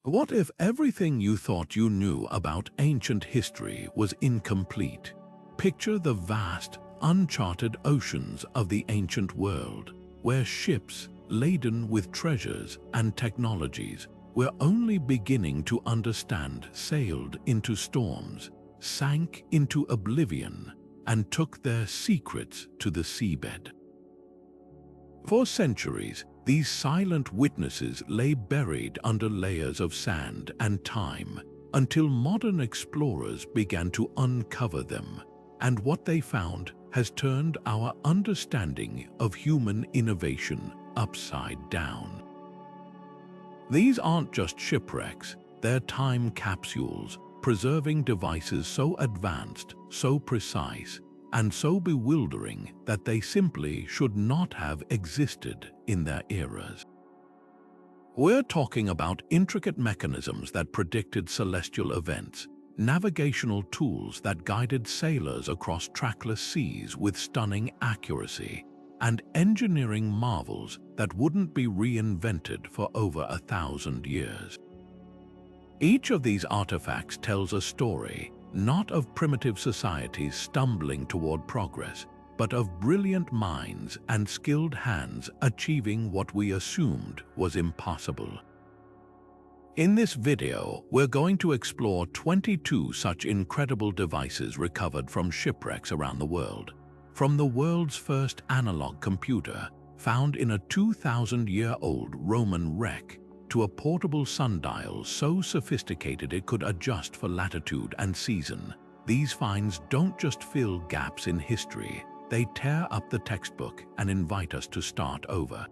What if everything you thought you knew about ancient history was incomplete? Picture the vast, uncharted oceans of the ancient world, where ships laden with treasures and technologies we're only beginning to understand sailed into storms, sank into oblivion, and took their secrets to the seabed. For centuries, these silent witnesses lay buried under layers of sand and time until modern explorers began to uncover them, and what they found has turned our understanding of human innovation upside down. These aren't just shipwrecks, they're time capsules, preserving devices so advanced, so precise, and so bewildering that they simply should not have existed in their eras. We're talking about intricate mechanisms that predicted celestial events, navigational tools that guided sailors across trackless seas with stunning accuracy, and engineering marvels that wouldn't be reinvented for over 1,000 years. Each of these artifacts tells a story, not of primitive societies stumbling toward progress, but of brilliant minds and skilled hands achieving what we assumed was impossible. In this video, we're going to explore 22 such incredible devices recovered from shipwrecks around the world. From the world's first analog computer, found in a 2,000-year-old Roman wreck, to a portable sundial so sophisticated it could adjust for latitude and season, these finds don't just fill gaps in history, they tear up the textbook and invite us to start over.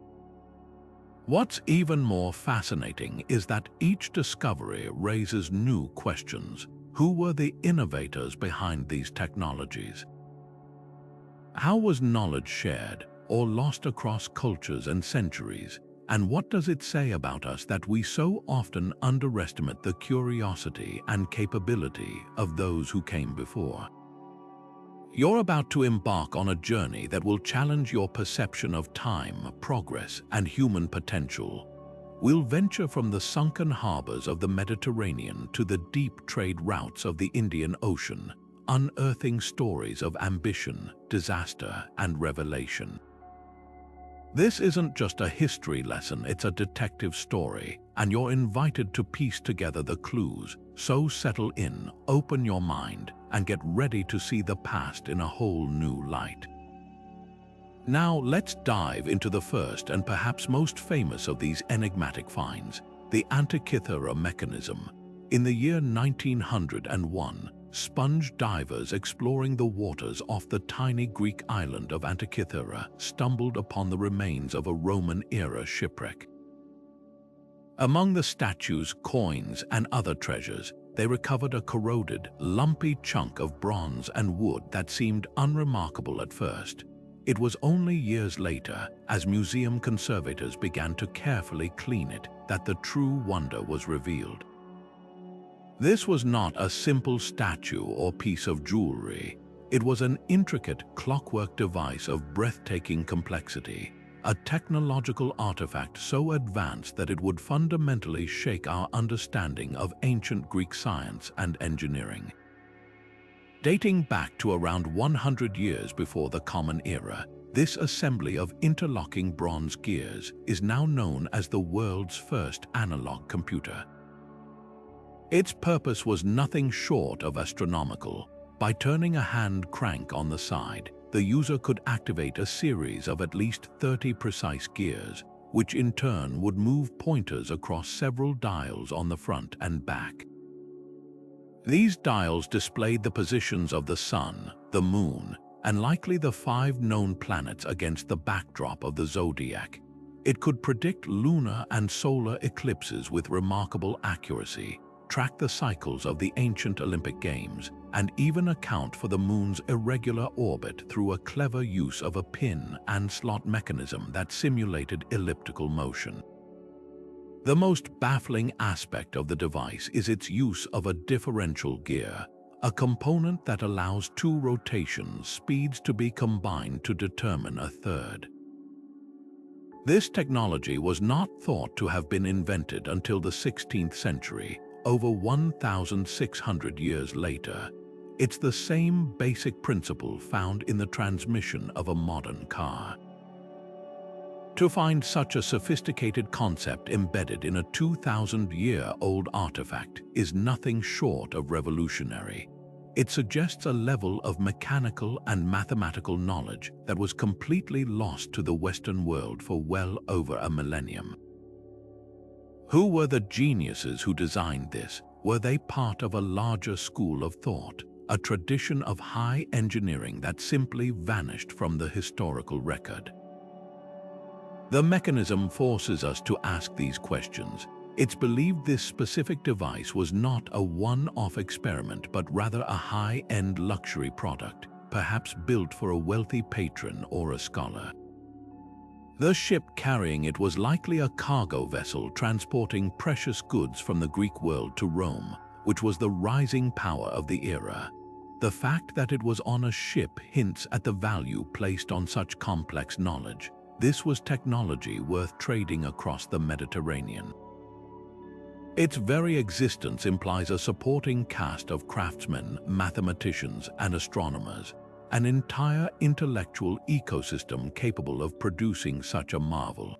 What's even more fascinating is that each discovery raises new questions. Who were the innovators behind these technologies? How was knowledge shared or lost across cultures and centuries? And what does it say about us that we so often underestimate the curiosity and capability of those who came before? You're about to embark on a journey that will challenge your perception of time, progress, and human potential. We'll venture from the sunken harbors of the Mediterranean to the deep trade routes of the Indian Ocean, unearthing stories of ambition, disaster, and revelation. This isn't just a history lesson, it's a detective story, and you're invited to piece together the clues. So settle in, open your mind, and get ready to see the past in a whole new light. Now let's dive into the first and perhaps most famous of these enigmatic finds, the Antikythera Mechanism. In the year 1901, sponge divers exploring the waters off the tiny Greek island of Antikythera stumbled upon the remains of a Roman-era shipwreck. Among the statues, coins, and other treasures, they recovered a corroded, lumpy chunk of bronze and wood that seemed unremarkable at first. It was only years later, as museum conservators began to carefully clean it, that the true wonder was revealed. This was not a simple statue or piece of jewelry. It was an intricate clockwork device of breathtaking complexity, a technological artifact so advanced that it would fundamentally shake our understanding of ancient Greek science and engineering. Dating back to around 100 years before the Common Era, this assembly of interlocking bronze gears is now known as the world's first analog computer. Its purpose was nothing short of astronomical. By turning a hand crank on the side, the user could activate a series of at least 30 precise gears, which in turn would move pointers across several dials on the front and back. These dials displayed the positions of the Sun, the Moon, and likely the 5 known planets against the backdrop of the zodiac. It could predict lunar and solar eclipses with remarkable accuracy, track the cycles of the ancient Olympic Games, and even account for the Moon's irregular orbit through a clever use of a pin and slot mechanism that simulated elliptical motion. The most baffling aspect of the device is its use of a differential gear, a component that allows 2 rotation speeds to be combined to determine a third. This technology was not thought to have been invented until the 16th century, over 1,600 years later. It's the same basic principle found in the transmission of a modern car. To find such a sophisticated concept embedded in a 2,000-year-old artifact is nothing short of revolutionary. It suggests a level of mechanical and mathematical knowledge that was completely lost to the Western world for well over a millennium. Who were the geniuses who designed this? Were they part of a larger school of thought, a tradition of high engineering that simply vanished from the historical record? The mechanism forces us to ask these questions. It's believed this specific device was not a one-off experiment, but rather a high-end luxury product, perhaps built for a wealthy patron or a scholar. The ship carrying it was likely a cargo vessel transporting precious goods from the Greek world to Rome, which was the rising power of the era. The fact that it was on a ship hints at the value placed on such complex knowledge. This was technology worth trading across the Mediterranean. Its very existence implies a supporting cast of craftsmen, mathematicians, and astronomers, an entire intellectual ecosystem capable of producing such a marvel.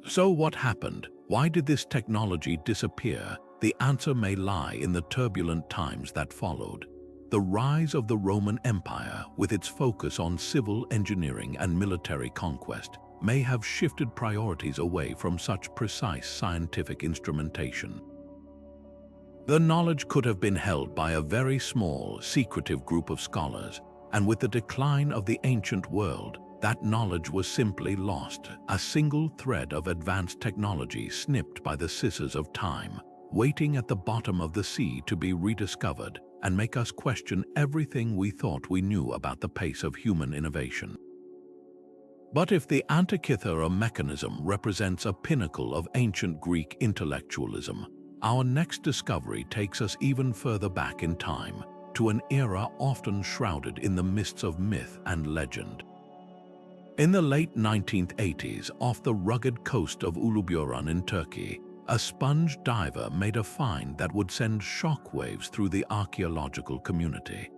So what happened? Why did this technology disappear? The answer may lie in the turbulent times that followed. The rise of the Roman Empire, with its focus on civil engineering and military conquest, may have shifted priorities away from such precise scientific instrumentation. The knowledge could have been held by a very small, secretive group of scholars, and with the decline of the ancient world, that knowledge was simply lost, a single thread of advanced technology snipped by the scissors of time, waiting at the bottom of the sea to be rediscovered and make us question everything we thought we knew about the pace of human innovation. But if the Antikythera Mechanism represents a pinnacle of ancient Greek intellectualism, our next discovery takes us even further back in time, to an era often shrouded in the mists of myth and legend. In the late 1980s, off the rugged coast of Uluburun in Turkey, a sponge diver made a find that would send shockwaves through the archaeological community.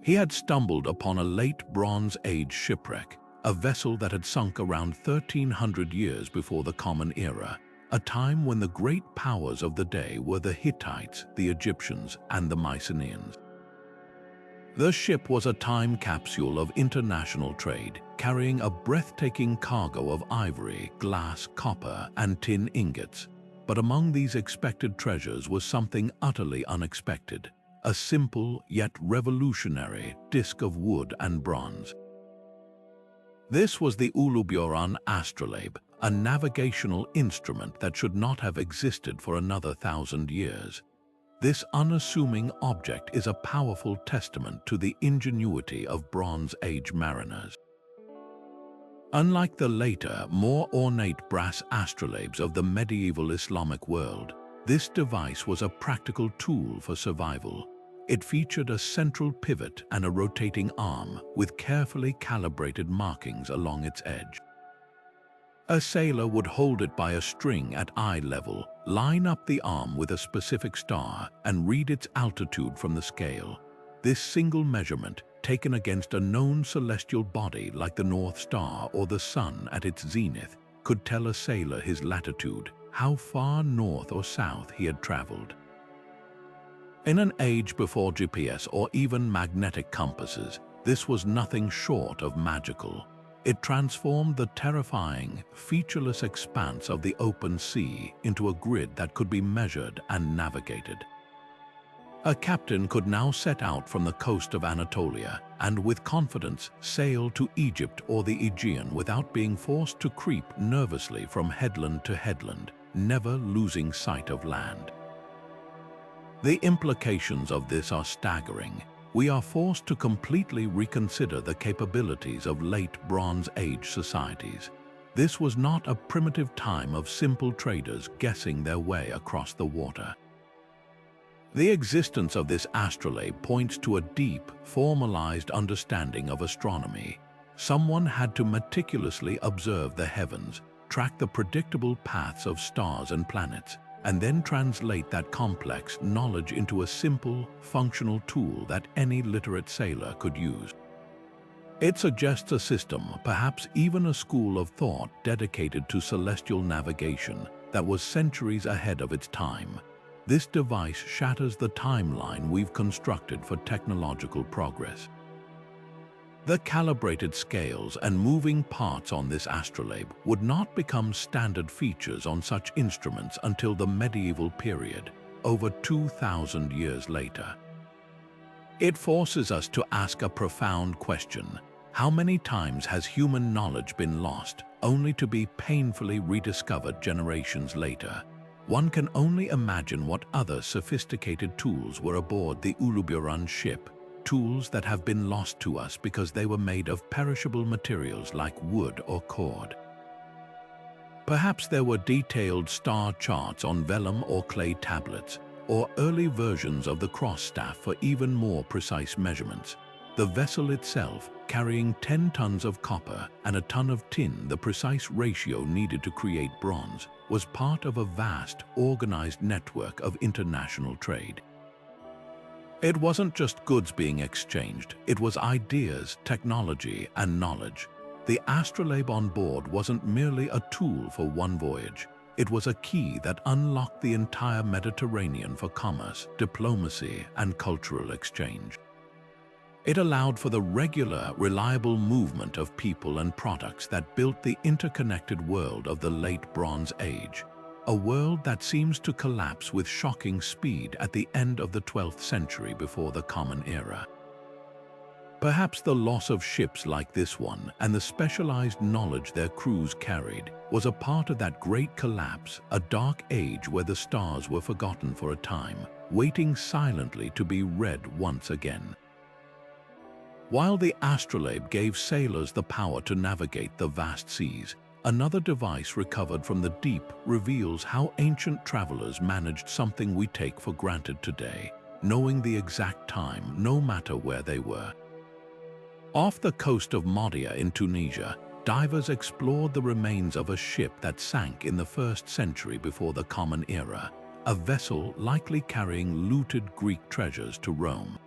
He had stumbled upon a late Bronze Age shipwreck, a vessel that had sunk around 1,300 years before the Common Era, a time when the great powers of the day were the Hittites, the Egyptians, and the Mycenaeans. The ship was a time capsule of international trade, carrying a breathtaking cargo of ivory, glass, copper, and tin ingots. But among these expected treasures was something utterly unexpected, a simple yet revolutionary disc of wood and bronze. This was the Uluburun Astrolabe, a navigational instrument that should not have existed for another 1,000 years. This unassuming object is a powerful testament to the ingenuity of Bronze Age mariners. Unlike the later, more ornate brass astrolabes of the medieval Islamic world, this device was a practical tool for survival. It featured a central pivot and a rotating arm with carefully calibrated markings along its edge. A sailor would hold it by a string at eye level, line up the arm with a specific star, and read its altitude from the scale. This single measurement, taken against a known celestial body like the North Star or the Sun at its zenith, could tell a sailor his latitude, how far north or south he had traveled. In an age before GPS or even magnetic compasses, this was nothing short of magical. It transformed the terrifying, featureless expanse of the open sea into a grid that could be measured and navigated. A captain could now set out from the coast of Anatolia and with confidence sail to Egypt or the Aegean without being forced to creep nervously from headland to headland, never losing sight of land. The implications of this are staggering. We are forced to completely reconsider the capabilities of late Bronze Age societies. This was not a primitive time of simple traders guessing their way across the water. The existence of this astrolabe points to a deep, formalized understanding of astronomy, someone had to meticulously observe the heavens, track the predictable paths of stars and planets, and then translate that complex knowledge into a simple, functional tool that any literate sailor could use. It suggests a system, perhaps even a school of thought dedicated to celestial navigation that was centuries ahead of its time. This device shatters the timeline we've constructed for technological progress. The calibrated scales and moving parts on this astrolabe would not become standard features on such instruments until the medieval period, over 2,000 years later. It forces us to ask a profound question. How many times has human knowledge been lost, only to be painfully rediscovered generations later? One can only imagine what other sophisticated tools were aboard the Uluburun ship, tools that have been lost to us because they were made of perishable materials like wood or cord. Perhaps there were detailed star charts on vellum or clay tablets, or early versions of the cross staff for even more precise measurements. The vessel itself, carrying 10 tons of copper and a ton of tin, the precise ratio needed to create bronze, was part of a vast, organized network of international trade. It wasn't just goods being exchanged, it was ideas, technology, and knowledge. The astrolabe on board wasn't merely a tool for one voyage. It was a key that unlocked the entire Mediterranean for commerce, diplomacy, and cultural exchange. It allowed for the regular, reliable movement of people and products that built the interconnected world of the late Bronze Age, a world that seems to collapse with shocking speed at the end of the 12th century before the Common Era. Perhaps the loss of ships like this one and the specialized knowledge their crews carried was a part of that great collapse, a dark age where the stars were forgotten for a time, waiting silently to be read once again. While the astrolabe gave sailors the power to navigate the vast seas, another device recovered from the deep reveals how ancient travelers managed something we take for granted today, knowing the exact time no matter where they were. Off the coast of Modia in Tunisia, divers explored the remains of a ship that sank in the 1st century before the Common Era, a vessel likely carrying looted Greek treasures to Rome.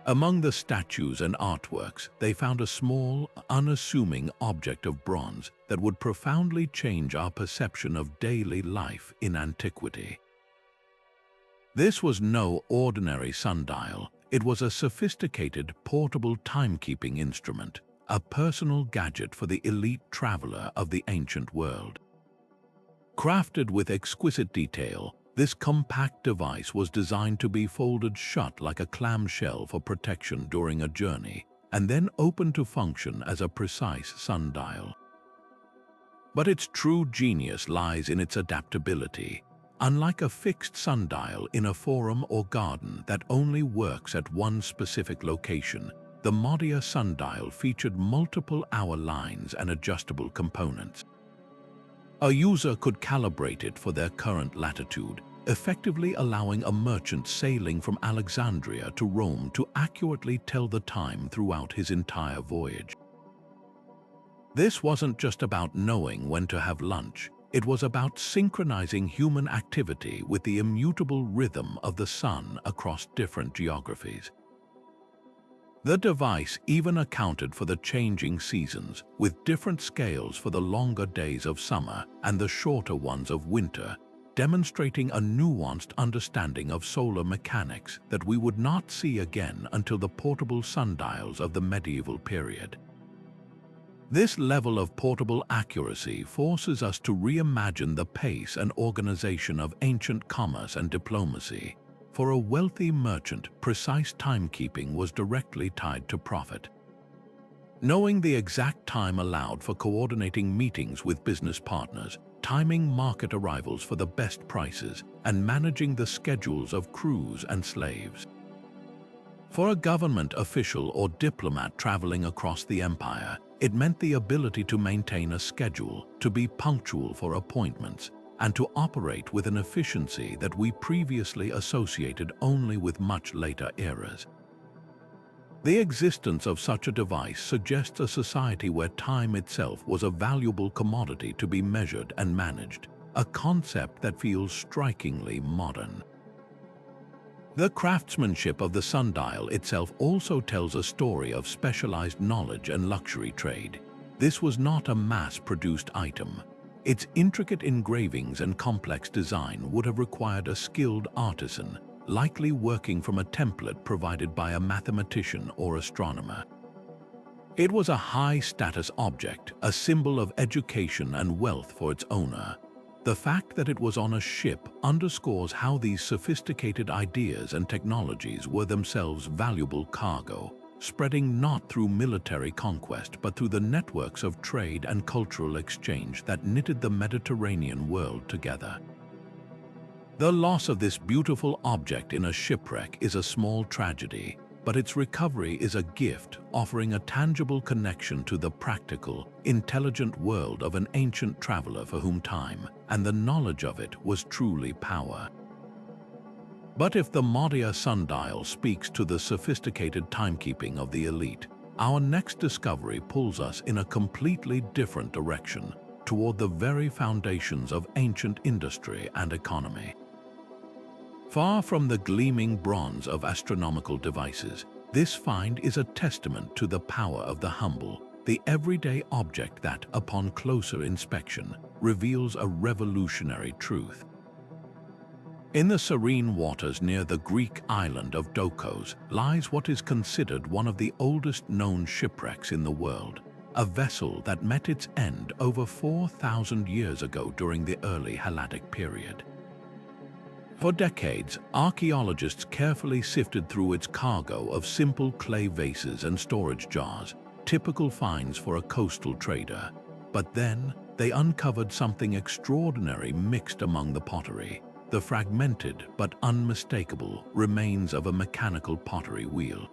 Among the statues and artworks, they found a small, unassuming object of bronze that would profoundly change our perception of daily life in antiquity. This was no ordinary sundial. It was a sophisticated, portable timekeeping instrument, a personal gadget for the elite traveler of the ancient world. Crafted with exquisite detail, this compact device was designed to be folded shut like a clamshell for protection during a journey, and then open to function as a precise sundial. But its true genius lies in its adaptability. Unlike a fixed sundial in a forum or garden that only works at one specific location, the Modia sundial featured multiple hour lines and adjustable components. A user could calibrate it for their current latitude, effectively allowing a merchant sailing from Alexandria to Rome to accurately tell the time throughout his entire voyage. This wasn't just about knowing when to have lunch. It was about synchronizing human activity with the immutable rhythm of the sun across different geographies. The device even accounted for the changing seasons, with different scales for the longer days of summer and the shorter ones of winter, demonstrating a nuanced understanding of solar mechanics that we would not see again until the portable sundials of the medieval period. This level of portable accuracy forces us to reimagine the pace and organization of ancient commerce and diplomacy. For a wealthy merchant, precise timekeeping was directly tied to profit. Knowing the exact time allowed for coordinating meetings with business partners, timing market arrivals for the best prices, and managing the schedules of crews and slaves. For a government official or diplomat traveling across the empire, it meant the ability to maintain a schedule, to be punctual for appointments, and to operate with an efficiency that we previously associated only with much later eras. The existence of such a device suggests a society where time itself was a valuable commodity to be measured and managed, a concept that feels strikingly modern. The craftsmanship of the sundial itself also tells a story of specialized knowledge and luxury trade. This was not a mass-produced item. Its intricate engravings and complex design would have required a skilled artisan, likely working from a template provided by a mathematician or astronomer. It was a high-status object, a symbol of education and wealth for its owner. The fact that it was on a ship underscores how these sophisticated ideas and technologies were themselves valuable cargo, spreading not through military conquest but through the networks of trade and cultural exchange that knitted the Mediterranean world together. The loss of this beautiful object in a shipwreck is a small tragedy, but its recovery is a gift, offering a tangible connection to the practical, intelligent world of an ancient traveler for whom time, and the knowledge of it, was truly power. But if the Modia sundial speaks to the sophisticated timekeeping of the elite, our next discovery pulls us in a completely different direction, toward the very foundations of ancient industry and economy. Far from the gleaming bronze of astronomical devices, this find is a testament to the power of the humble, the everyday object that, upon closer inspection, reveals a revolutionary truth. In the serene waters near the Greek island of Dokos lies what is considered one of the oldest known shipwrecks in the world, a vessel that met its end over 4,000 years ago during the early Helladic period. For decades, archaeologists carefully sifted through its cargo of simple clay vases and storage jars, typical finds for a coastal trader. But then, they uncovered something extraordinary mixed among the pottery, the fragmented but unmistakable remains of a mechanical pottery wheel.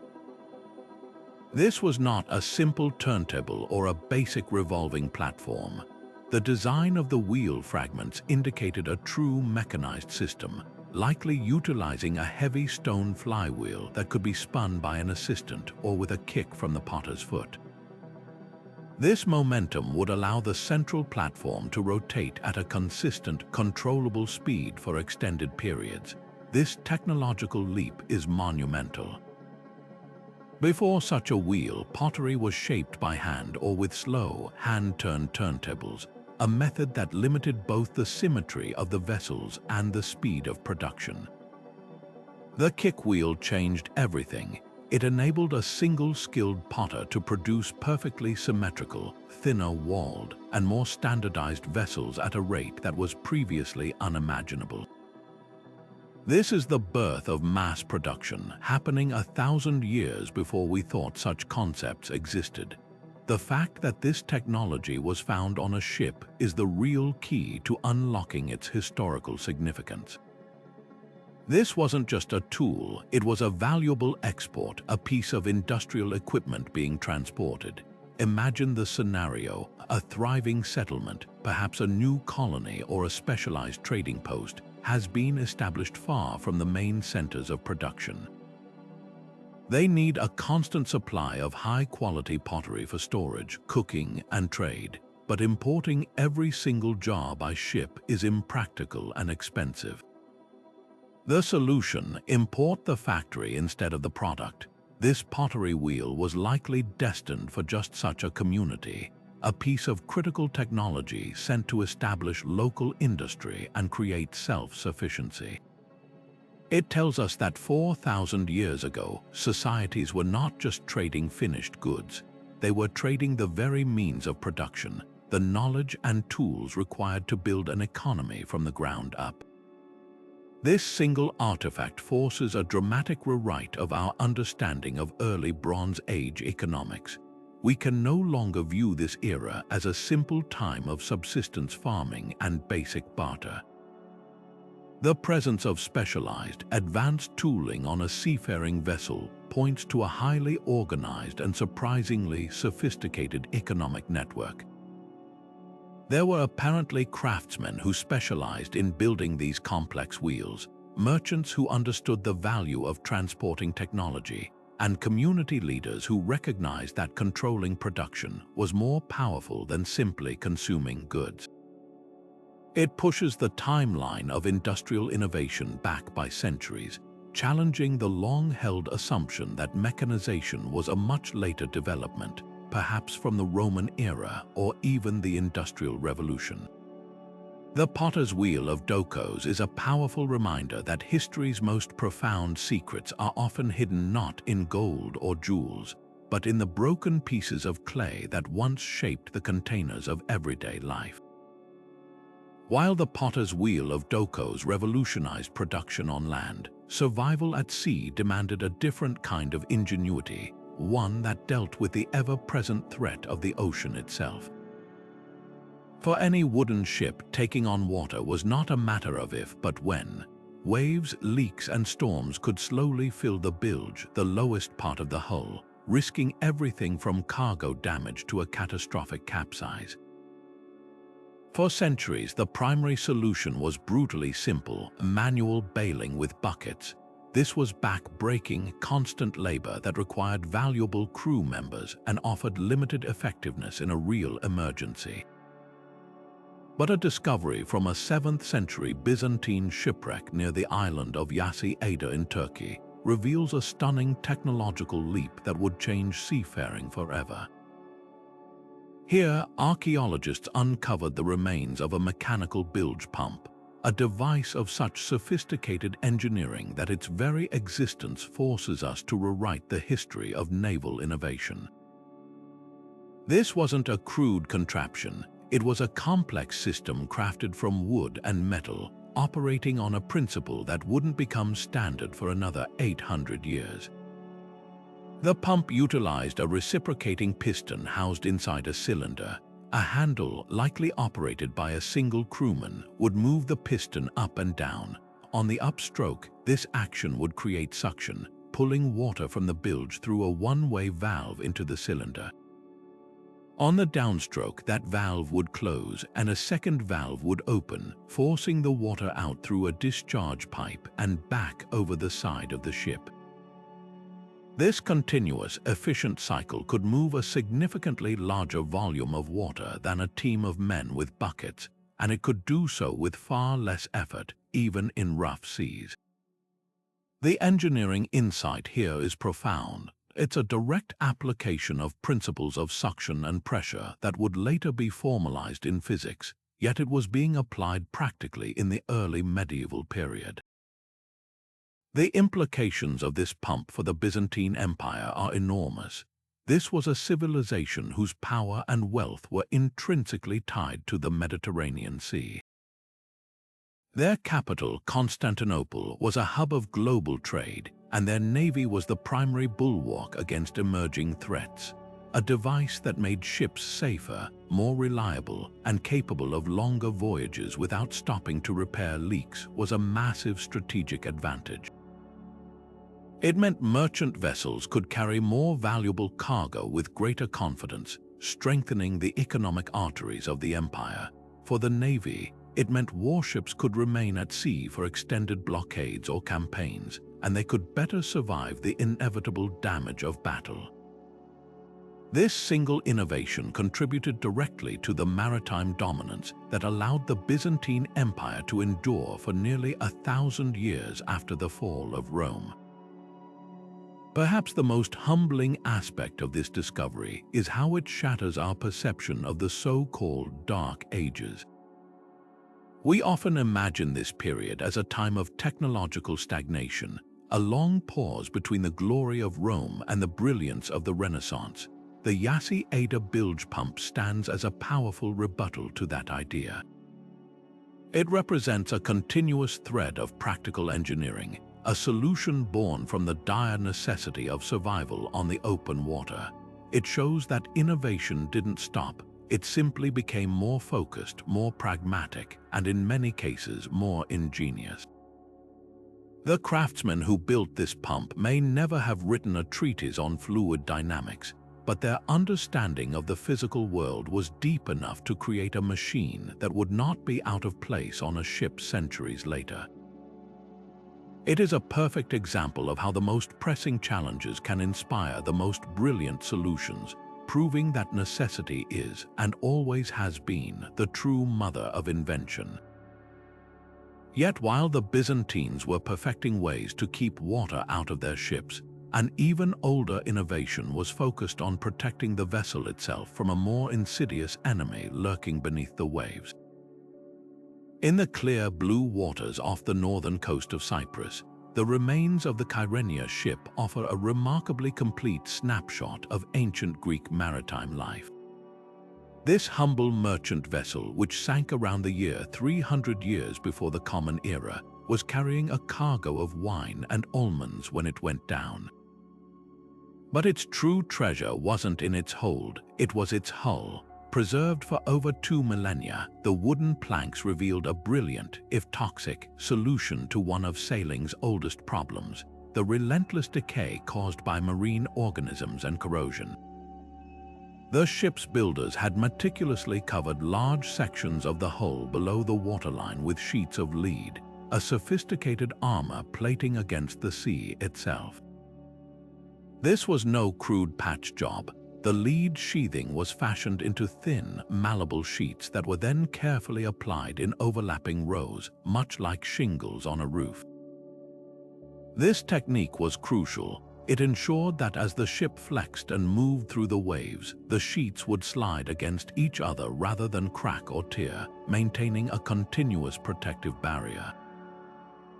This was not a simple turntable or a basic revolving platform. The design of the wheel fragments indicated a true mechanized system, likely utilizing a heavy stone flywheel that could be spun by an assistant or with a kick from the potter's foot. This momentum would allow the central platform to rotate at a consistent, controllable speed for extended periods. This technological leap is monumental. Before such a wheel, pottery was shaped by hand or with slow, hand-turned turntables, a method that limited both the symmetry of the vessels and the speed of production. The kick wheel changed everything. It enabled a single skilled potter to produce perfectly symmetrical, thinner-walled, and more standardized vessels at a rate that was previously unimaginable. This is the birth of mass production, happening 1,000 years before we thought such concepts existed. The fact that this technology was found on a ship is the real key to unlocking its historical significance. This wasn't just a tool, it was a valuable export, a piece of industrial equipment being transported. Imagine the scenario: a thriving settlement, perhaps a new colony or a specialized trading post, has been established far from the main centers of production. They need a constant supply of high-quality pottery for storage, cooking, and trade, but importing every single jar by ship is impractical and expensive. The solution: import the factory instead of the product. This pottery wheel was likely destined for just such a community, a piece of critical technology sent to establish local industry and create self-sufficiency. It tells us that 4,000 years ago, societies were not just trading finished goods. They were trading the very means of production, the knowledge and tools required to build an economy from the ground up. This single artifact forces a dramatic rewrite of our understanding of early Bronze Age economics. We can no longer view this era as a simple time of subsistence farming and basic barter. The presence of specialized, advanced tooling on a seafaring vessel points to a highly organized and surprisingly sophisticated economic network. There were apparently craftsmen who specialized in building these complex wheels, merchants who understood the value of transporting technology, and community leaders who recognized that controlling production was more powerful than simply consuming goods. It pushes the timeline of industrial innovation back by centuries, challenging the long-held assumption that mechanization was a much later development, perhaps from the Roman era or even the Industrial Revolution. The Potter's Wheel of Dokos is a powerful reminder that history's most profound secrets are often hidden not in gold or jewels, but in the broken pieces of clay that once shaped the containers of everyday life. While the Potter's Wheel of Dokos revolutionized production on land, survival at sea demanded a different kind of ingenuity, one that dealt with the ever-present threat of the ocean itself. For any wooden ship, taking on water was not a matter of if but when. Waves, leaks, and storms could slowly fill the bilge, the lowest part of the hull, risking everything from cargo damage to a catastrophic capsize. For centuries, the primary solution was brutally simple: manual bailing with buckets. This was back-breaking, constant labor that required valuable crew members and offered limited effectiveness in a real emergency. But a discovery from a 7th century Byzantine shipwreck near the island of Yassi Ada in Turkey reveals a stunning technological leap that would change seafaring forever. Here, archaeologists uncovered the remains of a mechanical bilge pump, a device of such sophisticated engineering that its very existence forces us to rewrite the history of naval innovation. This wasn't a crude contraption. It was a complex system crafted from wood and metal, operating on a principle that wouldn't become standard for another 800 years. The pump utilized a reciprocating piston housed inside a cylinder. A handle, likely operated by a single crewman, would move the piston up and down. On the upstroke, this action would create suction, pulling water from the bilge through a one-way valve into the cylinder. On the downstroke, that valve would close and a second valve would open, forcing the water out through a discharge pipe and back over the side of the ship. This continuous, efficient cycle could move a significantly larger volume of water than a team of men with buckets, and it could do so with far less effort, even in rough seas. The engineering insight here is profound. It's a direct application of principles of suction and pressure that would later be formalized in physics, yet it was being applied practically in the early medieval period. The implications of this pump for the Byzantine Empire are enormous. This was a civilization whose power and wealth were intrinsically tied to the Mediterranean Sea. Their capital, Constantinople, was a hub of global trade, and their navy was the primary bulwark against emerging threats. A device that made ships safer, more reliable, and capable of longer voyages without stopping to repair leaks was a massive strategic advantage. It meant merchant vessels could carry more valuable cargo with greater confidence, strengthening the economic arteries of the empire. For the navy, it meant warships could remain at sea for extended blockades or campaigns, and they could better survive the inevitable damage of battle. This single innovation contributed directly to the maritime dominance that allowed the Byzantine Empire to endure for nearly 1,000 years after the fall of Rome. Perhaps the most humbling aspect of this discovery is how it shatters our perception of the so-called Dark Ages. We often imagine this period as a time of technological stagnation, a long pause between the glory of Rome and the brilliance of the Renaissance. The Yassi Ada bilge pump stands as a powerful rebuttal to that idea. It represents a continuous thread of practical engineering, a solution born from the dire necessity of survival on the open water. It shows that innovation didn't stop. It simply became more focused, more pragmatic, and in many cases more ingenious. The craftsmen who built this pump may never have written a treatise on fluid dynamics, but their understanding of the physical world was deep enough to create a machine that would not be out of place on a ship centuries later. It is a perfect example of how the most pressing challenges can inspire the most brilliant solutions, proving that necessity is, and always has been, the true mother of invention. Yet while the Byzantines were perfecting ways to keep water out of their ships, an even older innovation was focused on protecting the vessel itself from a more insidious enemy lurking beneath the waves. In the clear blue waters off the northern coast of Cyprus, the remains of the Kyrenia ship offer a remarkably complete snapshot of ancient Greek maritime life. This humble merchant vessel, which sank around the year 300 years before the Common Era, was carrying a cargo of wine and almonds when it went down. But its true treasure wasn't in its hold, it was its hull. Preserved for over 2 millennia, the wooden planks revealed a brilliant, if toxic, solution to one of sailing's oldest problems, the relentless decay caused by marine organisms and corrosion. The ship's builders had meticulously covered large sections of the hull below the waterline with sheets of lead, a sophisticated armor plating against the sea itself. This was no crude patch job. The lead sheathing was fashioned into thin, malleable sheets that were then carefully applied in overlapping rows, much like shingles on a roof. This technique was crucial. It ensured that as the ship flexed and moved through the waves, the sheets would slide against each other rather than crack or tear, maintaining a continuous protective barrier.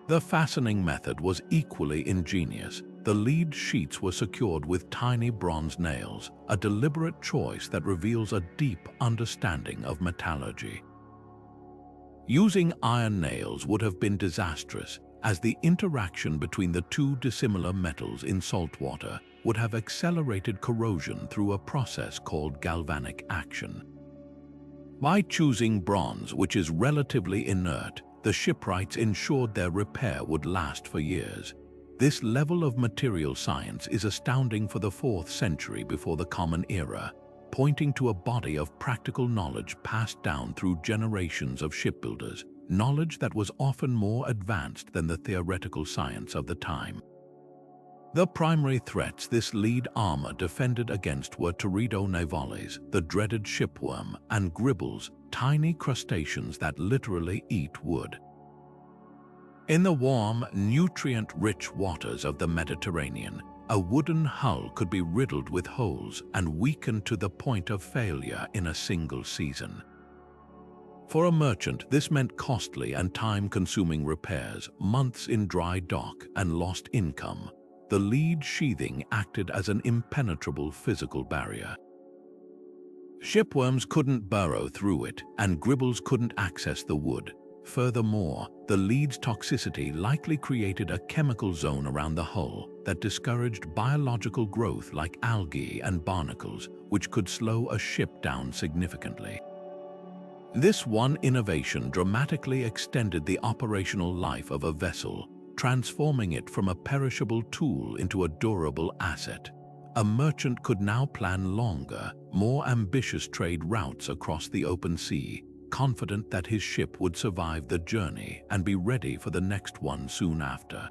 The fastening method was equally ingenious. The lead sheets were secured with tiny bronze nails, a deliberate choice that reveals a deep understanding of metallurgy. Using iron nails would have been disastrous, as the interaction between the two dissimilar metals in salt water would have accelerated corrosion through a process called galvanic action. By choosing bronze, which is relatively inert, the shipwrights ensured their repair would last for years. This level of material science is astounding for the 4th century before the Common Era, pointing to a body of practical knowledge passed down through generations of shipbuilders, knowledge that was often more advanced than the theoretical science of the time. The primary threats this lead armor defended against were teredo navales, the dreaded shipworm, and gribbles, tiny crustaceans that literally eat wood. In the warm, nutrient-rich waters of the Mediterranean, a wooden hull could be riddled with holes and weakened to the point of failure in a single season. For a merchant, this meant costly and time-consuming repairs, months in dry dock, and lost income. The lead sheathing acted as an impenetrable physical barrier. Shipworms couldn't burrow through it, and gribbles couldn't access the wood. Furthermore, the lead's toxicity likely created a chemical zone around the hull that discouraged biological growth like algae and barnacles, which could slow a ship down significantly. This one innovation dramatically extended the operational life of a vessel, transforming it from a perishable tool into a durable asset. A merchant could now plan longer, more ambitious trade routes across the open sea, confident that his ship would survive the journey and be ready for the next one soon after.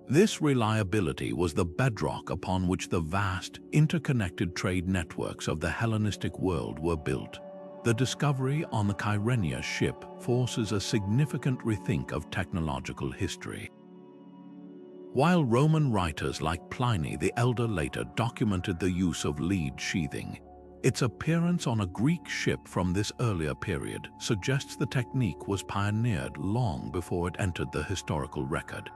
This reliability was the bedrock upon which the vast, interconnected trade networks of the Hellenistic world were built. The discovery on the Kyrenia ship forces a significant rethink of technological history. While Roman writers like Pliny the Elder later documented the use of lead sheathing, its appearance on a Greek ship from this earlier period suggests the technique was pioneered long before it entered the historical record.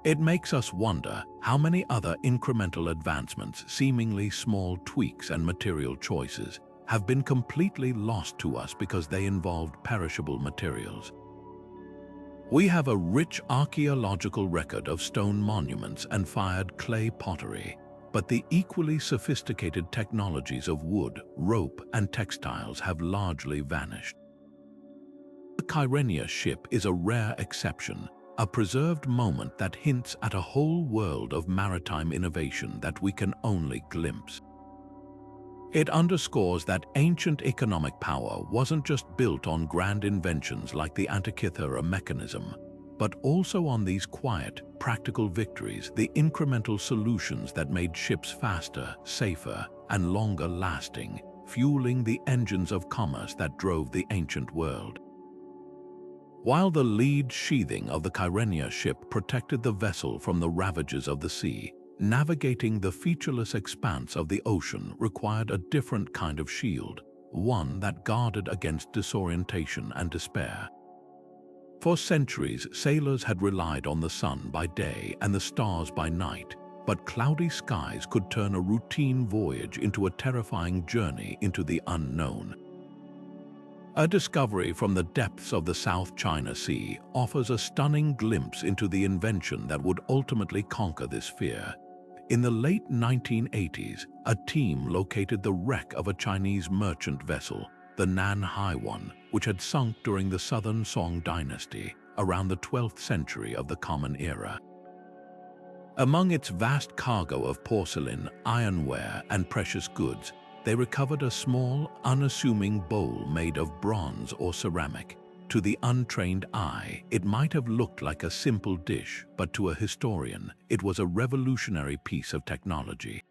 It makes us wonder how many other incremental advancements, seemingly small tweaks and material choices, have been completely lost to us because they involved perishable materials. We have a rich archaeological record of stone monuments and fired clay pottery, but the equally sophisticated technologies of wood, rope, and textiles have largely vanished. The Kyrenia ship is a rare exception, a preserved moment that hints at a whole world of maritime innovation that we can only glimpse. It underscores that ancient economic power wasn't just built on grand inventions like the Antikythera Mechanism. but also on these quiet, practical victories, the incremental solutions that made ships faster, safer, and longer lasting, fueling the engines of commerce that drove the ancient world. While the lead sheathing of the Kyrenia ship protected the vessel from the ravages of the sea, navigating the featureless expanse of the ocean required a different kind of shield, one that guarded against disorientation and despair. For centuries, sailors had relied on the sun by day and the stars by night, but cloudy skies could turn a routine voyage into a terrifying journey into the unknown. A discovery from the depths of the South China Sea offers a stunning glimpse into the invention that would ultimately conquer this fear. In the late 1980s, a team located the wreck of a Chinese merchant vessel, the Nan Haiwan, which had sunk during the southern Song Dynasty, around the 12th century of the Common Era. Among its vast cargo of porcelain, ironware, and precious goods, they recovered a small, unassuming bowl made of bronze or ceramic. To the untrained eye, it might have looked like a simple dish, but to a historian, it was a revolutionary piece of technology.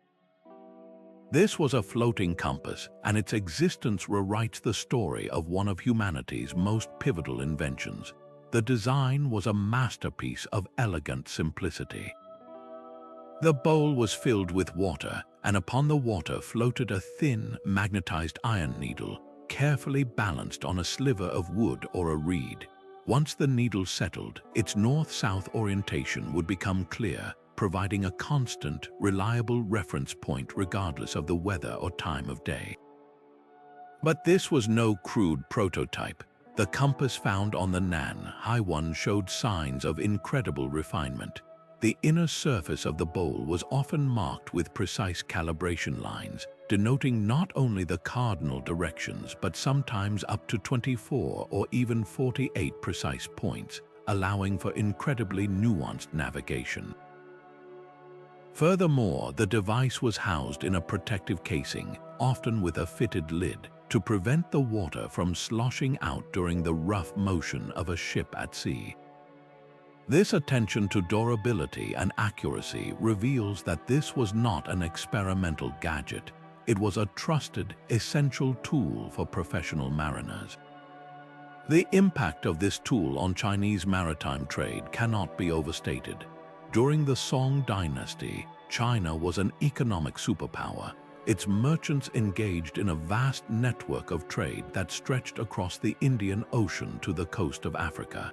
This was a floating compass, and its existence rewrites the story of one of humanity's most pivotal inventions. The design was a masterpiece of elegant simplicity. The bowl was filled with water, and upon the water floated a thin, magnetized iron needle, carefully balanced on a sliver of wood or a reed. Once the needle settled, its north-south orientation would become clear, providing a constant, reliable reference point regardless of the weather or time of day. But this was no crude prototype. The compass found on the Nan Haiwan showed signs of incredible refinement. The inner surface of the bowl was often marked with precise calibration lines, denoting not only the cardinal directions but sometimes up to 24 or even 48 precise points, allowing for incredibly nuanced navigation. Furthermore, the device was housed in a protective casing, often with a fitted lid, to prevent the water from sloshing out during the rough motion of a ship at sea. This attention to durability and accuracy reveals that this was not an experimental gadget. It was a trusted, essential tool for professional mariners. The impact of this tool on Chinese maritime trade cannot be overstated. During the Song Dynasty, China was an economic superpower. Its merchants engaged in a vast network of trade that stretched across the Indian Ocean to the coast of Africa.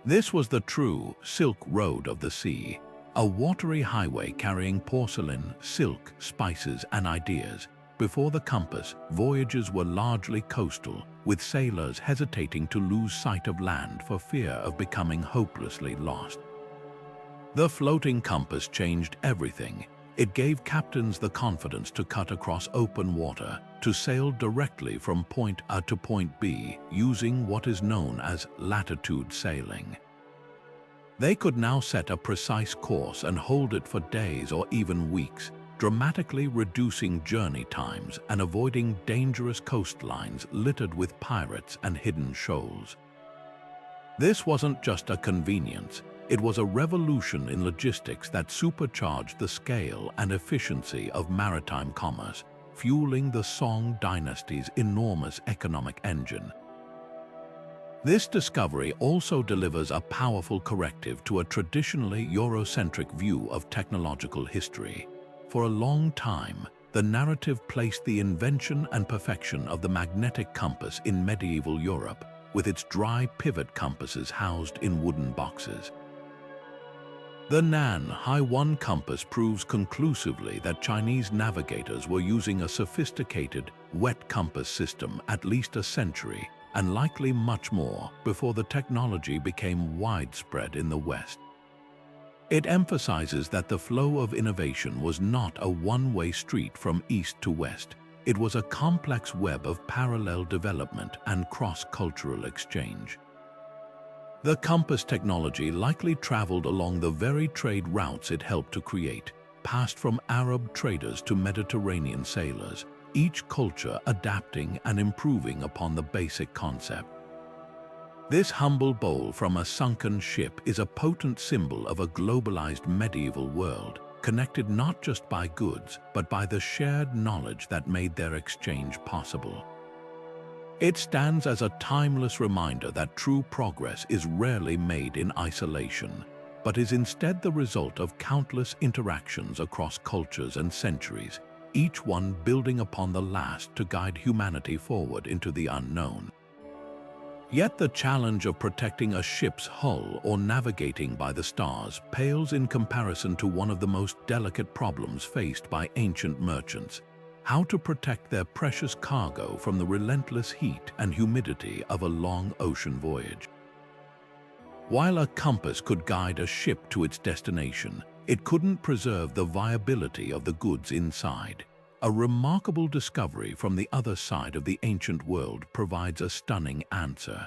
This was the true Silk Road of the sea, a watery highway carrying porcelain, silk, spices, and ideas. Before the compass, voyages were largely coastal, with sailors hesitating to lose sight of land for fear of becoming hopelessly lost. The floating compass changed everything. It gave captains the confidence to cut across open water, to sail directly from point A to point B using what is known as latitude sailing. They could now set a precise course and hold it for days or even weeks, dramatically reducing journey times and avoiding dangerous coastlines littered with pirates and hidden shoals. This wasn't just a convenience. It was a revolution in logistics that supercharged the scale and efficiency of maritime commerce, fueling the Song Dynasty's enormous economic engine. This discovery also delivers a powerful corrective to a traditionally Eurocentric view of technological history. For a long time, the narrative placed the invention and perfection of the magnetic compass in medieval Europe, with its dry pivot compasses housed in wooden boxes. The Nan Haiwan compass proves conclusively that Chinese navigators were using a sophisticated, wet compass system at least a century, and likely much more, before the technology became widespread in the West. It emphasizes that the flow of innovation was not a one-way street from east to west. It was a complex web of parallel development and cross-cultural exchange. The compass technology likely traveled along the very trade routes it helped to create, passed from Arab traders to Mediterranean sailors, each culture adapting and improving upon the basic concept. This humble bowl from a sunken ship is a potent symbol of a globalized medieval world, connected not just by goods, but by the shared knowledge that made their exchange possible. It stands as a timeless reminder that true progress is rarely made in isolation, but is instead the result of countless interactions across cultures and centuries, each one building upon the last to guide humanity forward into the unknown. Yet the challenge of protecting a ship's hull or navigating by the stars pales in comparison to one of the most delicate problems faced by ancient merchants: how to protect their precious cargo from the relentless heat and humidity of a long ocean voyage. While a compass could guide a ship to its destination, it couldn't preserve the viability of the goods inside. A remarkable discovery from the other side of the ancient world provides a stunning answer.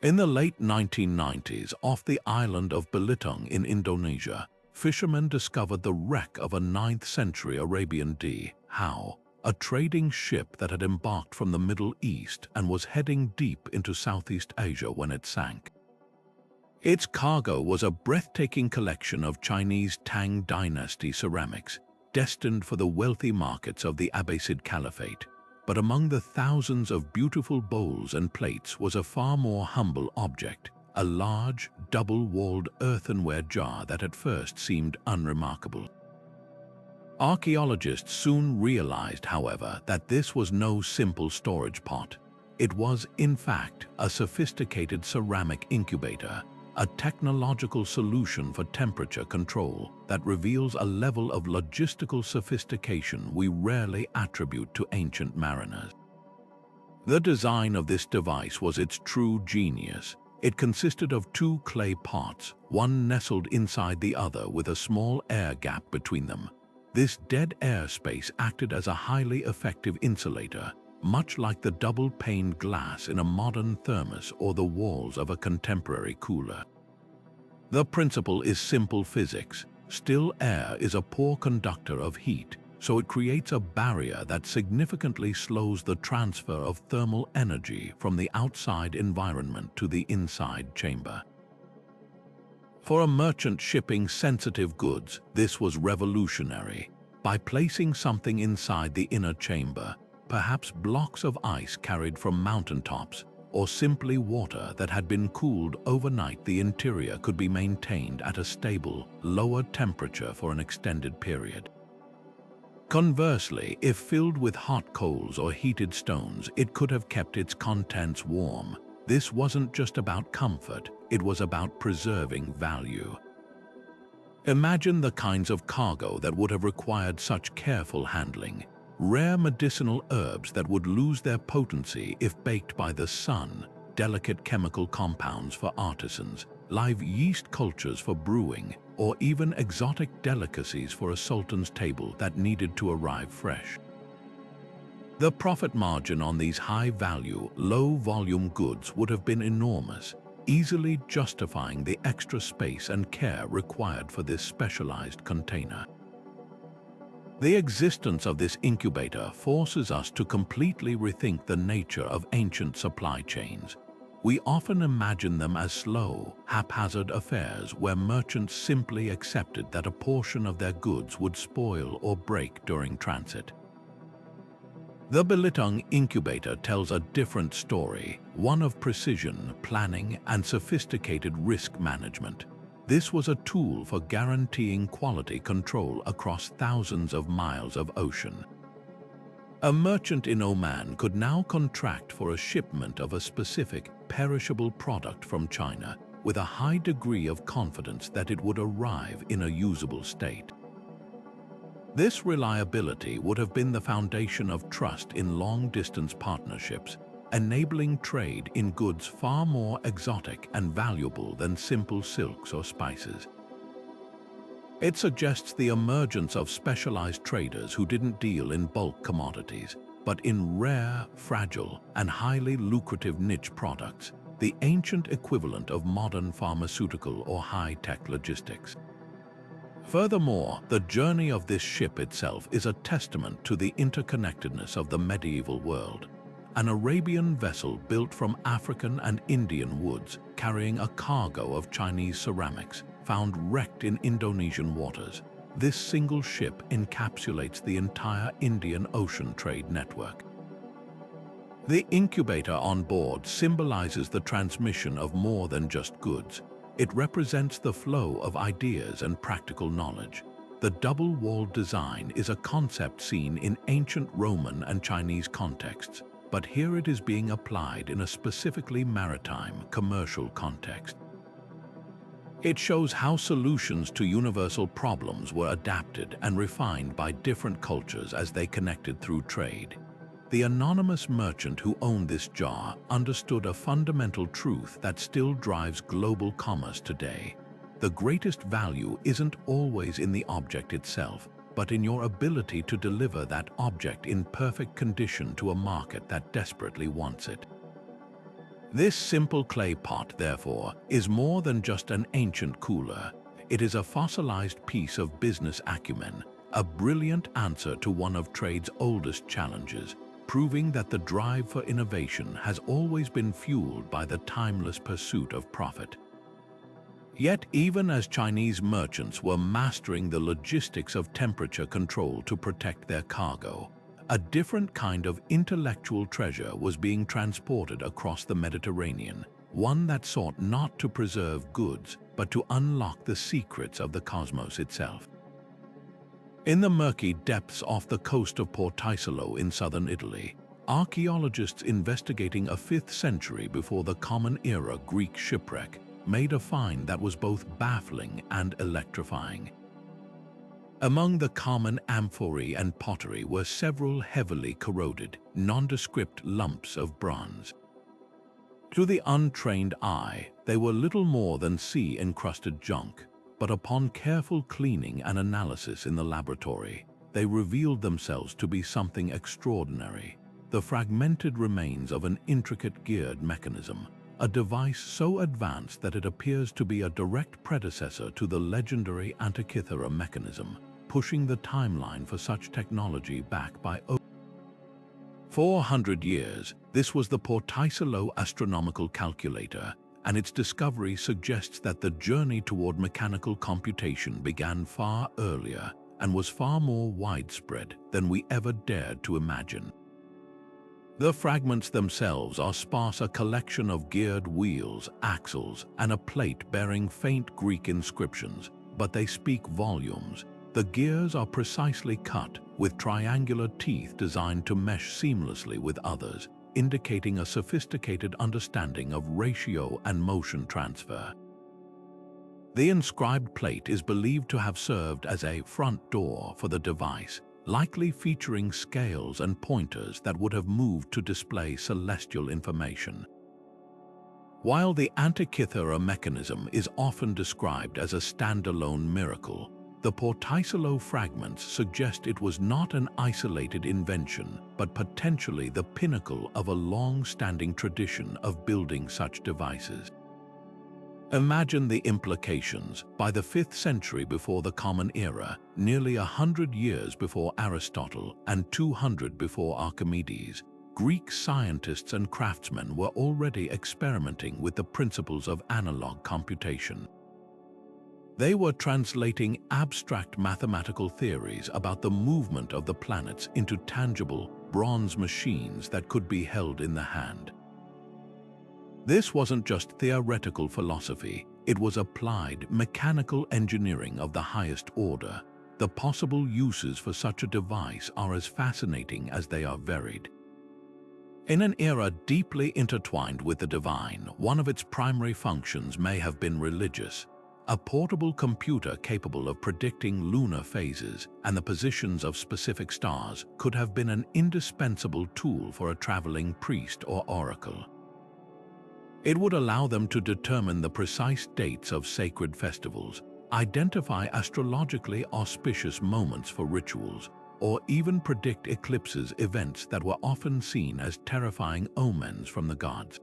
In the late 1990s, off the island of Belitung in Indonesia, fishermen discovered the wreck of a 9th-century Arabian dhow, a trading ship that had embarked from the Middle East and was heading deep into Southeast Asia when it sank. Its cargo was a breathtaking collection of Chinese Tang Dynasty ceramics, destined for the wealthy markets of the Abbasid Caliphate. But among the thousands of beautiful bowls and plates was a far more humble object, a large, double-walled earthenware jar that at first seemed unremarkable. Archaeologists soon realized, however, that this was no simple storage pot. It was, in fact, a sophisticated ceramic incubator, a technological solution for temperature control that reveals a level of logistical sophistication we rarely attribute to ancient mariners. The design of this device was its true genius. It consisted of 2 clay pots, one nestled inside the other with a small air gap between them. This dead air space acted as a highly effective insulator, much like the double-paned glass in a modern thermos or the walls of a contemporary cooler. The principle is simple physics. Still air is a poor conductor of heat, so it creates a barrier that significantly slows the transfer of thermal energy from the outside environment to the inside chamber. For a merchant shipping sensitive goods, this was revolutionary. By placing something inside the inner chamber, perhaps blocks of ice carried from mountaintops, or simply water that had been cooled overnight, the interior could be maintained at a stable, lower temperature for an extended period. Conversely, if filled with hot coals or heated stones, it could have kept its contents warm. This wasn't just about comfort, it was about preserving value. Imagine the kinds of cargo that would have required such careful handling. Rare medicinal herbs that would lose their potency if baked by the sun, delicate chemical compounds for artisans, live yeast cultures for brewing, or even exotic delicacies for a sultan's table that needed to arrive fresh. The profit margin on these high-value, low-volume goods would have been enormous, easily justifying the extra space and care required for this specialized container. The existence of this incubator forces us to completely rethink the nature of ancient supply chains. We often imagine them as slow, haphazard affairs where merchants simply accepted that a portion of their goods would spoil or break during transit. The Belitung incubator tells a different story, one of precision, planning, and sophisticated risk management. This was a tool for guaranteeing quality control across thousands of miles of ocean. A merchant in Oman could now contract for a shipment of a specific, perishable product from China with a high degree of confidence that it would arrive in a usable state. This reliability would have been the foundation of trust in long-distance partnerships, enabling trade in goods far more exotic and valuable than simple silks or spices. It suggests the emergence of specialized traders who didn't deal in bulk commodities, but in rare, fragile, and highly lucrative niche products, the ancient equivalent of modern pharmaceutical or high-tech logistics. Furthermore, the journey of this ship itself is a testament to the interconnectedness of the medieval world. an Arabian vessel built from African and Indian woods carrying a cargo of Chinese ceramics, found wrecked in Indonesian waters. This single ship encapsulates the entire Indian Ocean trade network. The incubator on board symbolizes the transmission of more than just goods. It represents the flow of ideas and practical knowledge. The double-walled design is a concept seen in ancient Roman and Chinese contexts, but here it is being applied in a specifically maritime, commercial context. It shows how solutions to universal problems were adapted and refined by different cultures as they connected through trade. The anonymous merchant who owned this jar understood a fundamental truth that still drives global commerce today. The greatest value isn't always in the object itself, but in your ability to deliver that object in perfect condition to a market that desperately wants it. This simple clay pot, therefore, is more than just an ancient cooler. It is a fossilized piece of business acumen, a brilliant answer to one of trade's oldest challenges, proving that the drive for innovation has always been fueled by the timeless pursuit of profit. Yet, even as Chinese merchants were mastering the logistics of temperature control to protect their cargo, a different kind of intellectual treasure was being transported across the Mediterranean, one that sought not to preserve goods, but to unlock the secrets of the cosmos itself. In the murky depths off the coast of Portisolo in southern Italy, archaeologists investigating a 5th century before the Common Era Greek shipwreck made a find that was both baffling and electrifying. Among the common amphorae and pottery were several heavily corroded, nondescript lumps of bronze. To the untrained eye, they were little more than sea-encrusted junk, but upon careful cleaning and analysis in the laboratory, they revealed themselves to be something extraordinary: the fragmented remains of an intricate geared mechanism, a device so advanced that it appears to be a direct predecessor to the legendary Antikythera Mechanism, pushing the timeline for such technology back by 400 years. This was the Portisolo Astronomical Calculator, and its discovery suggests that the journey toward mechanical computation began far earlier and was far more widespread than we ever dared to imagine. The fragments themselves are sparse, a collection of geared wheels, axles, and a plate bearing faint Greek inscriptions, but they speak volumes. The gears are precisely cut, with triangular teeth designed to mesh seamlessly with others, indicating a sophisticated understanding of ratio and motion transfer. The inscribed plate is believed to have served as a front door for the device, likely featuring scales and pointers that would have moved to display celestial information. While the Antikythera Mechanism is often described as a standalone miracle, the Portisolo fragments suggest it was not an isolated invention, but potentially the pinnacle of a long-standing tradition of building such devices. Imagine the implications. By the 5th century before the Common Era, nearly 100 years before Aristotle and 200 before Archimedes, Greek scientists and craftsmen were already experimenting with the principles of analog computation. They were translating abstract mathematical theories about the movement of the planets into tangible, bronze machines that could be held in the hand. This wasn't just theoretical philosophy, it was applied mechanical engineering of the highest order. The possible uses for such a device are as fascinating as they are varied. In an era deeply intertwined with the divine, one of its primary functions may have been religious. A portable computer capable of predicting lunar phases and the positions of specific stars could have been an indispensable tool for a traveling priest or oracle. It would allow them to determine the precise dates of sacred festivals, identify astrologically auspicious moments for rituals, or even predict eclipses, events that were often seen as terrifying omens from the gods.